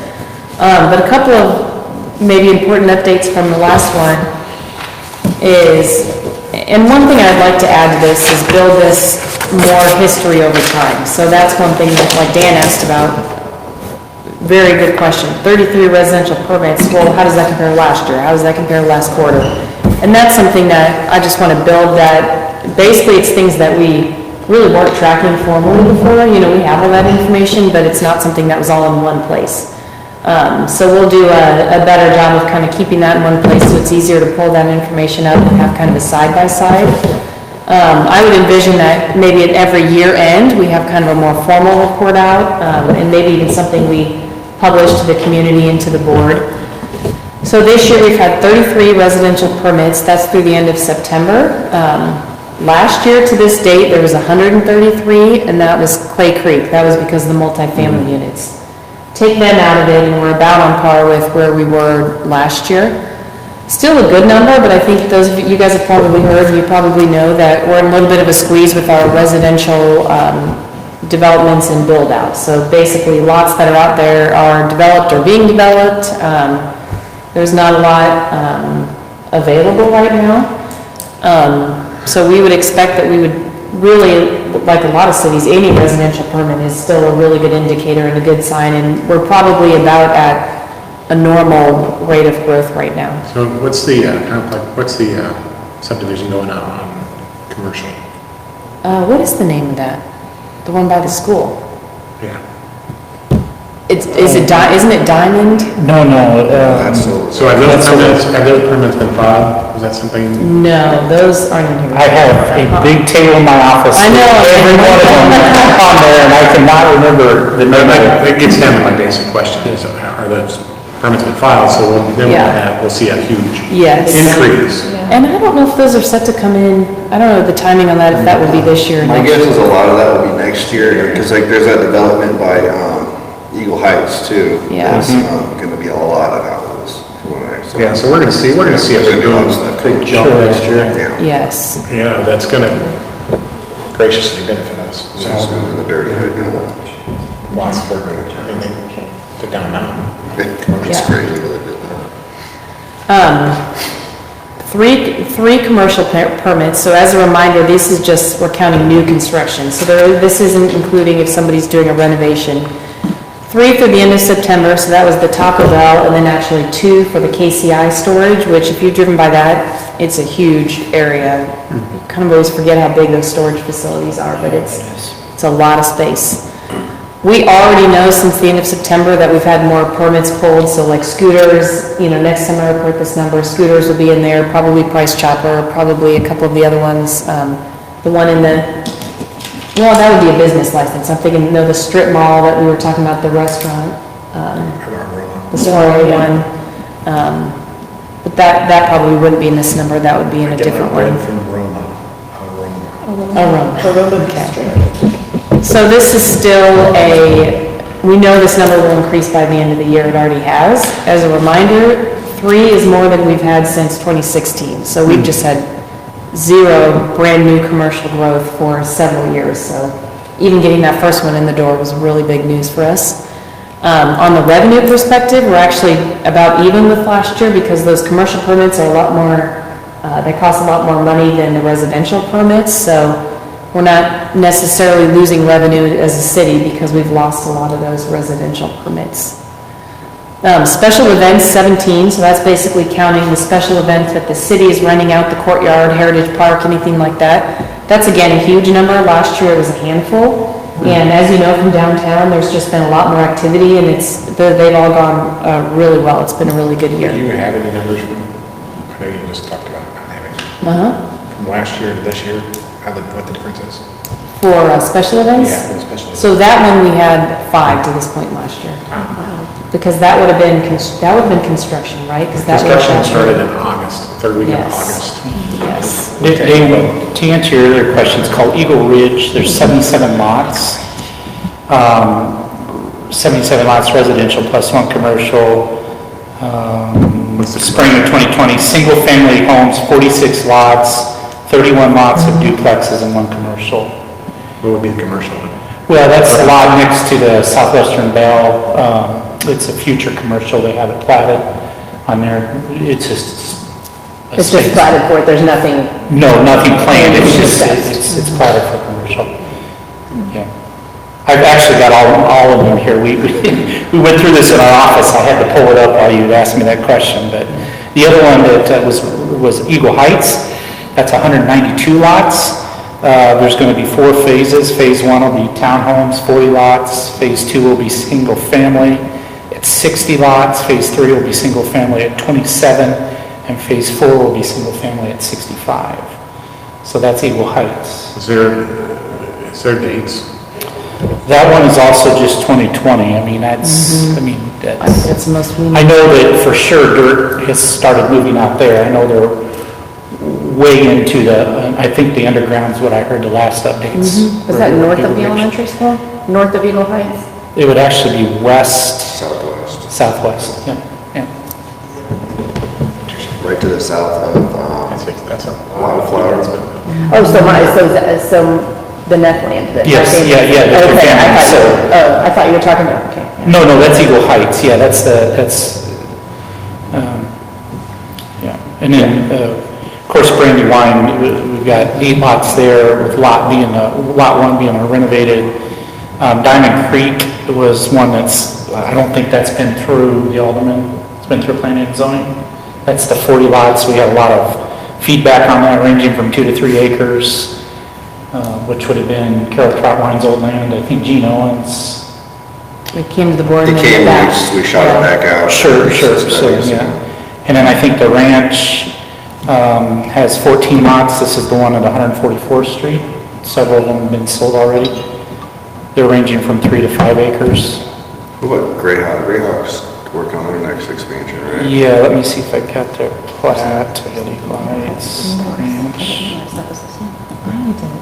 But a couple of maybe important updates from the last one is, and one thing I'd like to add to this is build this more history over time. So that's one thing that, like Dan asked about, very good question. 33 residential permits, well, how does that compare to last year? How does that compare to last quarter? And that's something that I just want to build that, basically it's things that we really weren't tracking formally before. You know, we have all that information, but it's not something that was all in one place. So we'll do a better job of kind of keeping that in one place so it's easier to pull that information up and have kind of a side-by-side. I would envision that maybe at every year end, we have kind of a more formal report out, and maybe even something we publish to the community and to the board. So this year, we've had 33 residential permits, that's through the end of September. Last year to this date, there was 133, and that was Clay Creek, that was because of the multifamily units. Take them out of it, and we're about on par with where we were last year. Still a good number, but I think those of you guys have probably heard, you probably know that we're in a little bit of a squeeze with our residential developments and build-outs. So basically, lots that are out there are developed or being developed. There's not a lot available right now. So we would expect that we would really, like a lot of cities, any residential permit is still a really good indicator and a good sign, and we're probably about at a normal rate of growth right now. So what's the, what's the subdivision going on commercial? What is the name of that? The one by the school? Yeah. Isn't it Diamond? No, That's So have those permits been filed? Is that something? No, those aren't in here. I have a big table in my office. I know. with every one of them on there, and I cannot remember the name of it. It gets down to my basic question, is are those permits been filed? So then we'll see a huge Yes. increase. And I don't know if those are set to come in, I don't know the timing on that, if that would be this year or My next guess year. is a lot of that will be next year, because like there's that development by Eagle Heights too. Yeah. That's gonna be a lot of houses. Yeah, so we're gonna see a big jump next year. Yeah. Yes. Yeah, that's gonna graciously benefit us. So it's in the dirty hood. Lots of work, and they down mountain. It's Yeah. crazy what they did there. Three commercial permits, so as a reminder, this is just, we're counting new construction, so this isn't including if somebody's doing a renovation. 3 through the end of September, so that was the Taco Bell, and then actually 2 for the KCI storage, which if you've driven by that, it's a huge area. You kind of always forget how big those storage facilities are, but it's a lot of space. We already know since the end of September that we've had more permits pulled, so like scooters, next time I report this number, scooters will be in there, probably Price Chopper, probably a couple of the other ones. The one in well, that would be a business license. I'm thinking, the strip mall that we were talking about, the restaurant, the Soiree one. But that probably wouldn't be in this number, that would be in a different one. From Roma. Okay. So this is still we know this number will increase by the end of the year, it already has. As a reminder, 3 is more than we've had since 2016, so we've just had 0 brand-new commercial growth for several years, so even getting that first one in the door was really big news for us. On the revenue perspective, we're actually about even with last year because those commercial permits are a lot more, they cost a lot more money than the residential permits, so we're not necessarily losing revenue as a city because we've lost a lot of those residential permits. Special events, 17, so that's basically counting the special events that the city is renting out, the courtyard, Heritage Park, anything like that. That's again a huge number. Last year it was a handful. And as you know from downtown, there's just been a lot more activity and they've all gone really well. It's been a really good Do year. you have any numbers from, I know you just talked about not having, from last year to this year, what the difference is? For special events? Yeah, for the special events. So that one we had 5 to this point last year. Because that would have been construction, right? 'Cause that would have Construction started happened- in August, third week of Yes. August. Yes. Dave, to answer your earlier question, it's called Eagle Ridge, there's 77 lots. 77 lots residential plus 1 commercial. Spring of 2020, single-family homes, 46 lots, 31 lots of duplexes and 1 commercial. What would be the commercial one? Well, that's the lot next to the Southwestern Bell. It's a future commercial, they have it platted on there. It's just. a It's just space. platted for it, there's nothing, No, nothing planned, it's just, Discussed. it's platted for commercial. Yeah. I've actually got all of them here. We went through this in our office. I had to pull it up while you asked me that question, but the other one that was Eagle Heights. That's 192 lots. There's going to be 4 phases. Phase 1 will be townhomes, 40 lots. Phase 2 will be single family at 60 lots. Phase 3 will be single family at 27, and phase 4 will be single family at 65. So that's Eagle Heights. Is there dates? That one is also just 2020. I mean, that's, I mean, I think that's, that's the most we I need. know that for sure dirt has started moving out there. I know they're way into the, I think the underground's what I heard the last updates. Is that north of the elementary school? North of Eagle Heights? It would actually be west, Southwest, southwest, yeah, yeah. right to the south of, That's a Wildflower. Oh, so the neck land. Yes, yeah, the two Okay, families, I thought you were talking about, okay. yeah. No, that's Eagle Heights, yeah, that's, yeah. And then, of course, Brandywine, we've got 8 lots there, with lot 1 being renovated. Diamond Creek was one that's, I don't think that's been through the Alderman, it's been through planning and zoning. That's the 40 lots, we had a lot of feedback on that, ranging from 2 to 3 acres, which would have been Carol Trotwine's old land, I think Gene Owens. We came to the board It and then came, back. we shot it back out. Sure, so, Studies. yeah. And then I think the ranch has 14 lots, this is the one at 144th Street. Several of them have been sold already. They're ranging from 3 to 5 acres. What, Greyhawk's working on their next expansion, right? Yeah, let me see if I got their plat, I got Eagle Heights, ranch.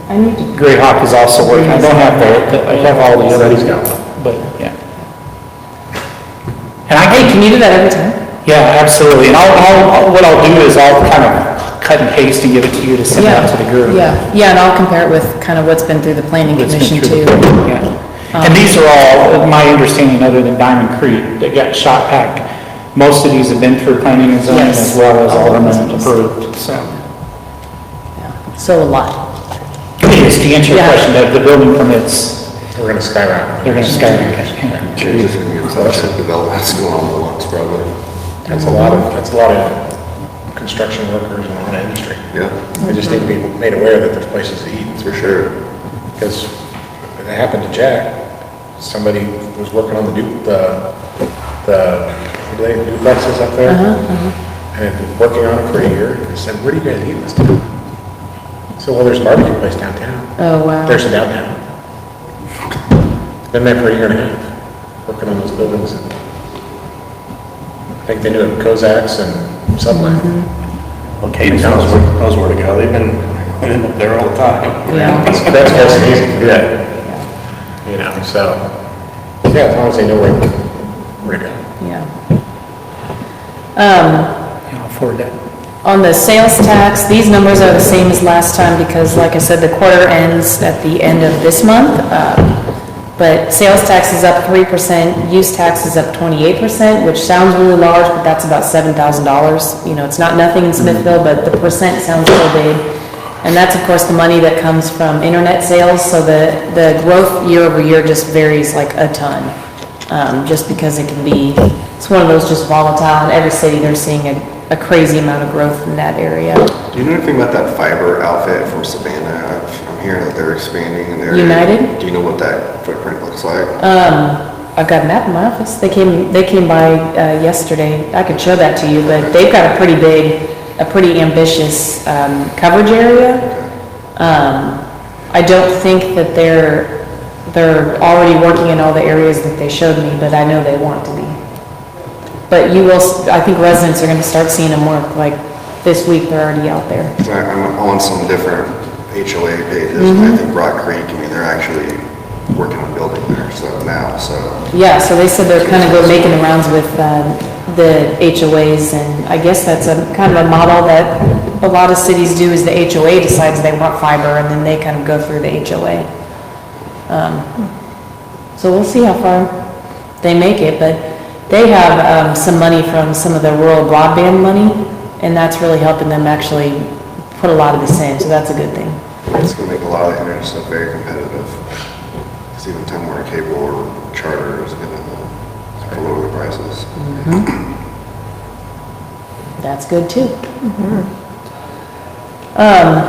I need to, Greyhawk is also working, I don't have I have all the others, but, yeah. And I hey, can, can you do that every time? yeah, absolutely, and what I'll do is I'll kind of cut and paste and give it to you to send out to the group. Yeah, yeah, and I'll compare it with kind of what's been through the planning It's been commission through too. the- yeah. And these are all, my understanding, other than Diamond Creek, that got shot back. Most of these have been through planning and zoning Yes. as well as All of Alderman them. approved, so. So a lot. Yes, to answer your Yeah. question, the building permits, We're gonna skyrocket. they're gonna skyrocket. Changes in your cluster developments going on at once, probably. That's a lot of construction workers and a lot of industry. Yeah, They just need to be made aware that there's places to eat. for sure. Because it happened to Jack. Somebody was working on the what do they, duplexes up there. And working on it for a year. And said, where do you guys eat this time? So, well, there's a barbecue place downtown. Oh, wow. There's a downtown. Been there for a year and a half, working on those buildings. And I think they do it at Kozak's and Subland. Well, Katie knows where to go. They've been up there all the time. Yeah. That's close and easy to do. Yeah. You know, so, yeah, as long as they know where to go. Yeah. Yeah, I'll forward that. On the sales tax, these numbers are the same as last time because, like I said, the quarter ends at the end of this month. But sales tax is up 3%, use tax is up 28%, which sounds really large, but that's about $7,000. You know, it's not nothing in Smithville, but the percent sounds so big. And that's, of course, the money that comes from internet sales, so the growth year over year just varies like a ton. Just because it can be, it's one of those just volatile. In every city, they're seeing a crazy amount of growth in that area. Do you know anything about that fiber outfit from Savannah? I'm hearing that they're expanding in their area. United? Do you know what that footprint looks like? I've got a map in my office. They came by yesterday. I could show that to you, but they've got a pretty ambitious coverage area. I don't think that they're already working in all the areas that they showed me, but I know they want to be. But you will, I think residents are gonna start seeing them work, like this week, they're already out there. I'm on some different HOA pages, and I think Rock Creek, I mean, they're actually working on building their stuff now, so. Yeah, so they said they're kind of go making the rounds with the HOAs, and I guess that's a kind of a model that a lot of cities do, is the HOA decides they want fiber, and then they kind of go through the HOA. So we'll see how far they make it, but they have some money from some of the rural broadband money, and that's really helping them actually put a lot of this in, so that's a good thing. It's gonna make a lot of the internet stuff very competitive. Because even Time Warner Cable or Charter is gonna lower the prices. That's good too.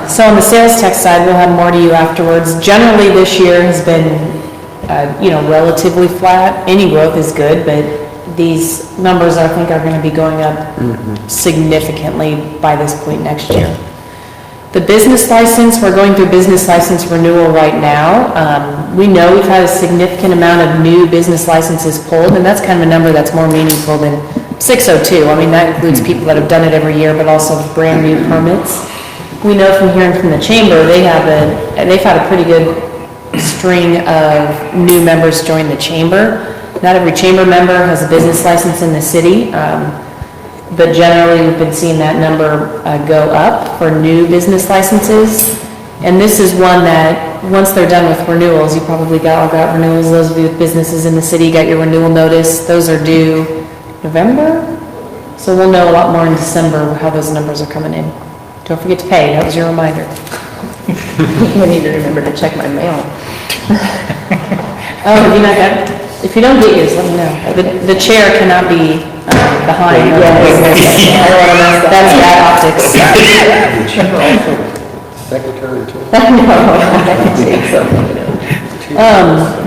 So on the sales tax side, we'll have more to you afterwards. Generally, this year has been, relatively flat. Any growth is good, but these numbers, I think, are going to be going up significantly by this point next year. The business license, we're going through business license renewal right now. We know we've had a significant amount of new business licenses pulled, and that's kind of a number that's more meaningful than 602. I mean, that includes people that have done it every year, but also brand new permits. We know from hearing from the chamber, they've had a pretty good string of new members join the chamber. Not every chamber member has a business license in the city, but generally we've been seeing that number go up for new business licenses. And this is one that, once they're done with renewals, you probably all got renewals, those of you with businesses in the city got your renewal notice. Those are due November? So we'll know a lot more in December how those numbers are coming in. Don't forget to pay, that was your reminder. I need to remember to check my mail. Oh, have you not got, if you don't get yours, let me know. The chair cannot be behind. That's bad optics. Secretary too. I know, I can take something.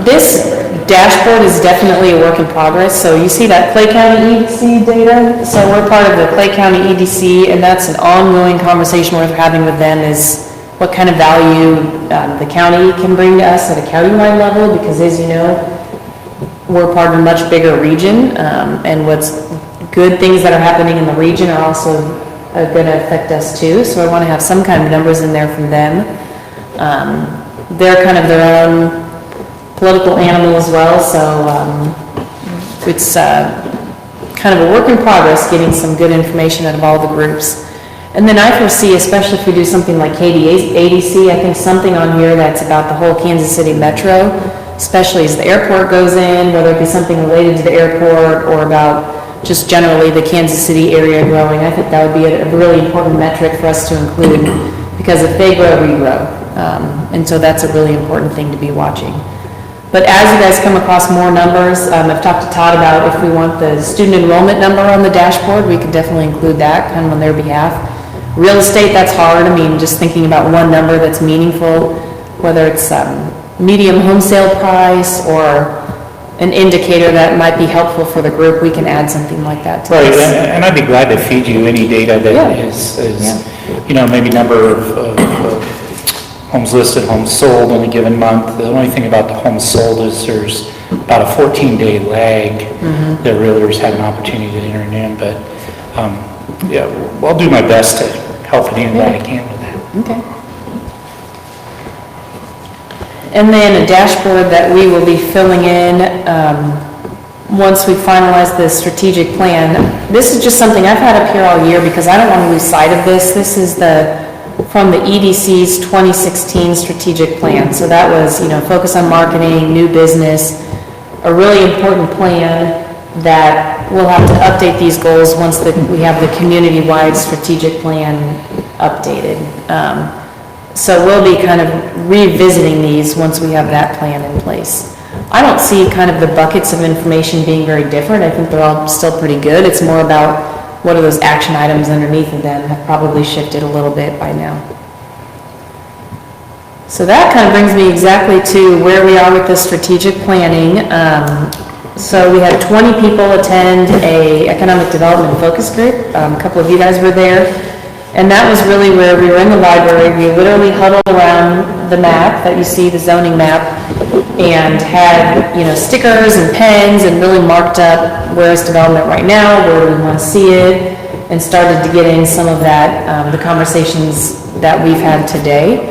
This dashboard is definitely a work in progress. So you see that Clay County EDC data? So we're part of the Clay County EDC, and that's an ongoing conversation we're having with them is what kind of value the county can bring to us at a countywide level, because as you know, we're part of a much bigger region, and what's good things that are happening in the region are also going to affect us too. So I want to have some kind of numbers in there from them. They're kind of their own political animal as well, so it's kind of a work in progress getting some good information out of all the groups. And then I foresee, especially if we do something like KDADC, I think something on here that's about the whole Kansas City Metro, especially as the airport goes in, whether it be something related to the airport or about just generally the Kansas City area growing. I think that would be a really important metric for us to include, because if they grow, we grow. And so that's a really important thing to be watching. But as you guys come across more numbers, I've talked to Todd about if we want the student enrollment number on the dashboard, we could definitely include that kind of on their behalf. Real estate, that's hard. I mean, just thinking about one number that's meaningful, whether it's medium home sale price or an indicator that might be helpful for the group, we can add something like that to Right, this. and I'd be glad to feed you any data Yeah. that is, maybe number of homes listed, homes sold in a given month. The only thing about the homes sold is there's about a 14-day lag that realtors have an opportunity to enter in, but I'll do my best to help any way I can with that. Okay. And then a dashboard that we will be filling in once we finalize the strategic plan. This is just something I've had up here all year because I don't want to lose sight of this. This is from the EDC's 2016 strategic plan. So that was, focus on marketing, new business, a really important plan that we'll have to update these goals once we have the community-wide strategic plan updated. So we'll be kind of revisiting these once we have that plan in place. I don't see kind of the buckets of information being very different. I think they're all still pretty good. It's more about what are those action items underneath of them have probably shifted a little bit by now. So that kind of brings me exactly to where we are with the strategic planning. So we had 20 people attend a economic development focus group. A couple of you guys were there. And that was really where we were in the library. We literally huddled around the map that you see, the zoning map, and had, stickers and pens and really marked up where's development right now, where do we want to see it, and started to get in some of that, the conversations that we've had today.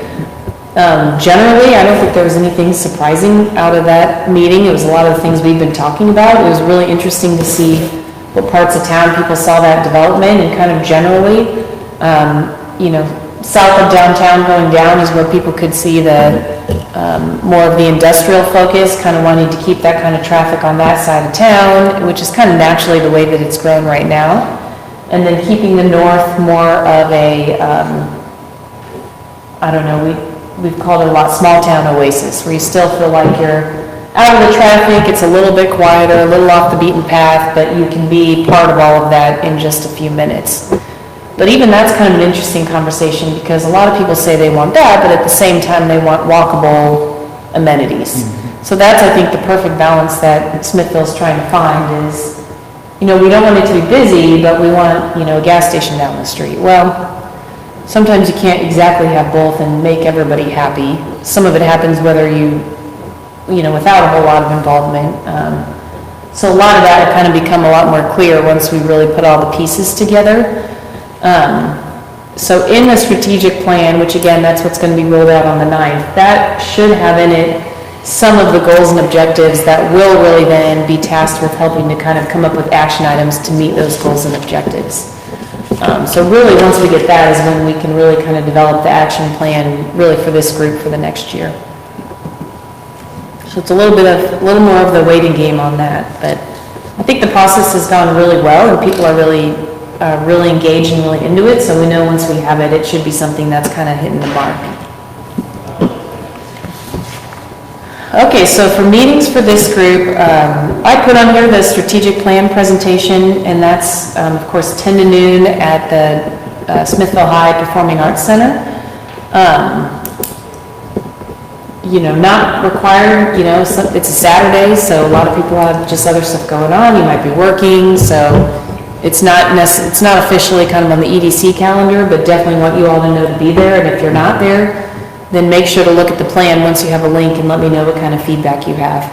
Generally, I don't think there was anything surprising out of that meeting. It was a lot of the things we've been talking about. It was really interesting to see what parts of town people saw that development, and kind of generally, south of downtown going down is where people could see the more of the industrial focus, kind of wanting to keep that kind of traffic on that side of town, which is kind of naturally the way that it's grown right now. And then keeping the north more of a, we've called it a lot small town oasis, where you still feel like you're out of the traffic, it's a little bit quieter, a little off the beaten path, but you can be part of all of that in just a few minutes. But even that's kind of an interesting conversation, because a lot of people say they want that, but at the same time, they want walkable amenities. So that's, I think, the perfect balance that Smithville's trying to find is, we don't want it to be busy, but we want, a gas station down the street. Well, sometimes you can't exactly have both and make everybody happy. Some of it happens whether without a whole lot of involvement. So a lot of that will kind of become a lot more clear once we really put all the pieces together. So in the strategic plan, which again, that's what's going to be rolled out on the 9th, that should have in it some of the goals and objectives that will really then be tasked with helping to kind of come up with action items to meet those goals and objectives. So really, once we get that is when we can really kind of develop the action plan really for this group for the next year. So it's a little more of the waiting game on that, but I think the process has gone really well, and people are really engaged and really into it, so we know once we have it, it should be something that's kind of hitting the mark. Okay, so for meetings for this group, I put on here the strategic plan presentation, and that's, of course, 10 to noon at the Smithville High Performing Arts Center. Not required, it's a Saturday, so a lot of people have just other stuff going on. You might be working, so it's not officially kind of on the EDC calendar, but definitely want you all to know to be there. And if you're not there, then make sure to look at the plan once you have a link and let me know what kind of feedback you have.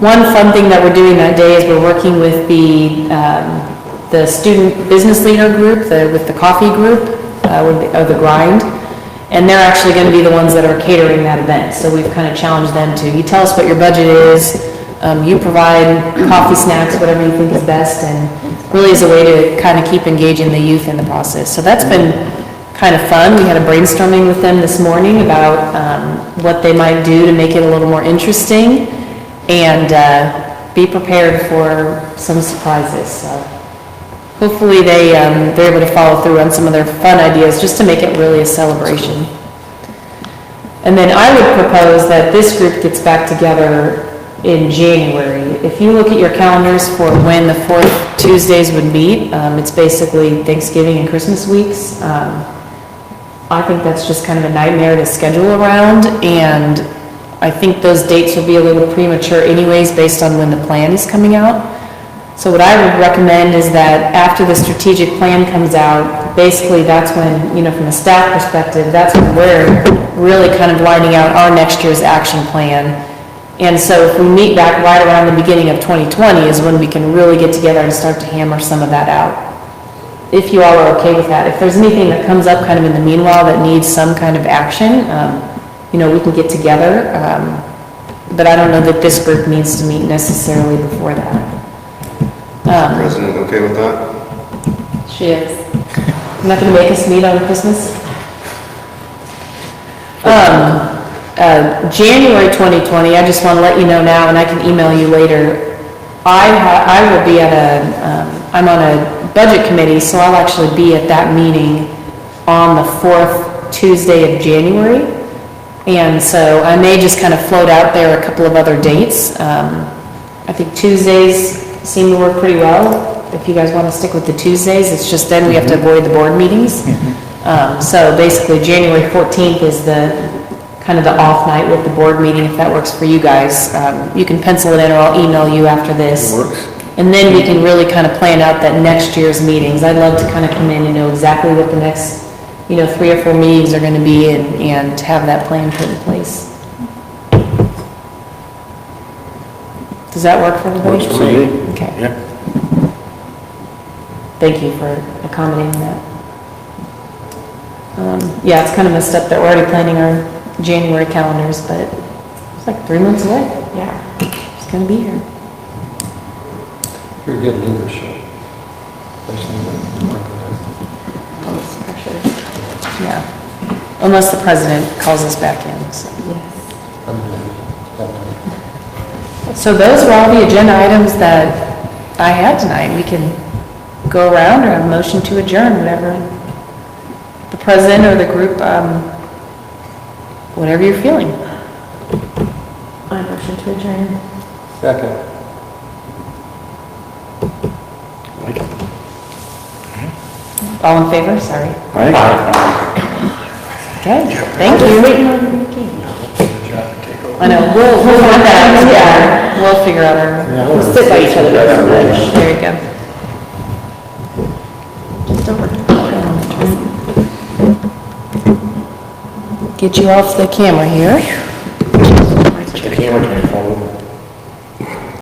One fun thing that we're doing that day is we're working with the student business leader group, with the coffee group, of the Grind. And they're actually going to be the ones that are catering that event. So we've kind of challenged them to, you tell us what your budget is, you provide coffee, snacks, whatever you think is best, and really is a way to kind of keep engaging the youth in the process. So that's been kind of fun. We had a brainstorming with them this morning about what they might do to make it a little more interesting, and be prepared for some surprises. So hopefully they're able to follow through on some of their fun ideas just to make it really a celebration. And then I would propose that this group gets back together in January. If you look at your calendars for when the 4th Tuesdays would meet, it's basically Thanksgiving and Christmas weeks. I think that's just kind of a nightmare to schedule around, and I think those dates will be a little premature anyways based on when the plan is coming out. So what I would recommend is that after the strategic plan comes out, basically that's when, from a staff perspective, that's when we're really kind of lining out our next year's action plan. And so if we meet back right around the beginning of 2020 is when we can really get together and start to hammer some of that out. If you all are okay with that. If there's anything that comes up kind of in the meanwhile that needs some kind of action, we can get together. But I don't know that this group needs to meet necessarily before that. President, okay with that? She is. You're not going to make us meet on Christmas? January 2020, I just want to let you know now, and I can email you later. I will be I'm on a budget committee, so I'll actually be at that meeting on the 4th Tuesday of January. And so I may just kind of float out there a couple of other dates. I think Tuesdays seem to work pretty well. If you guys want to stick with the Tuesdays, it's just then we have to avoid the board meetings. So basically January 14th is the kind of the off night with the board meeting, if that works for you guys. You can pencil it in, or I'll email you after this. It works. And then we can really kind of plan out that next year's meetings. I'd love to kind of come in and know exactly what the next, 3 or 4 meetings are going to be, and have that plan put in place. Does that work for everybody? Works for me. Okay. Yeah. Thank you for accommodating that. Yeah, it's kind of messed up that we're already planning our January calendars, but it's like 3 months away. Yeah, it's going to be here. You're good leadership. Especially when Yeah, unless the president calls us back in. So. So those were all the agenda items that I had tonight. We can go around or have a motion to adjourn, whatever the president or the group, whatever you're feeling. I motion to adjourn. Second. All in favor? Sorry. All right. Okay, thank you. I know, we'll find out, yeah, we'll figure out our, We'll sit by each other. there you go. Just over. Get you off the camera here. The camera can't follow.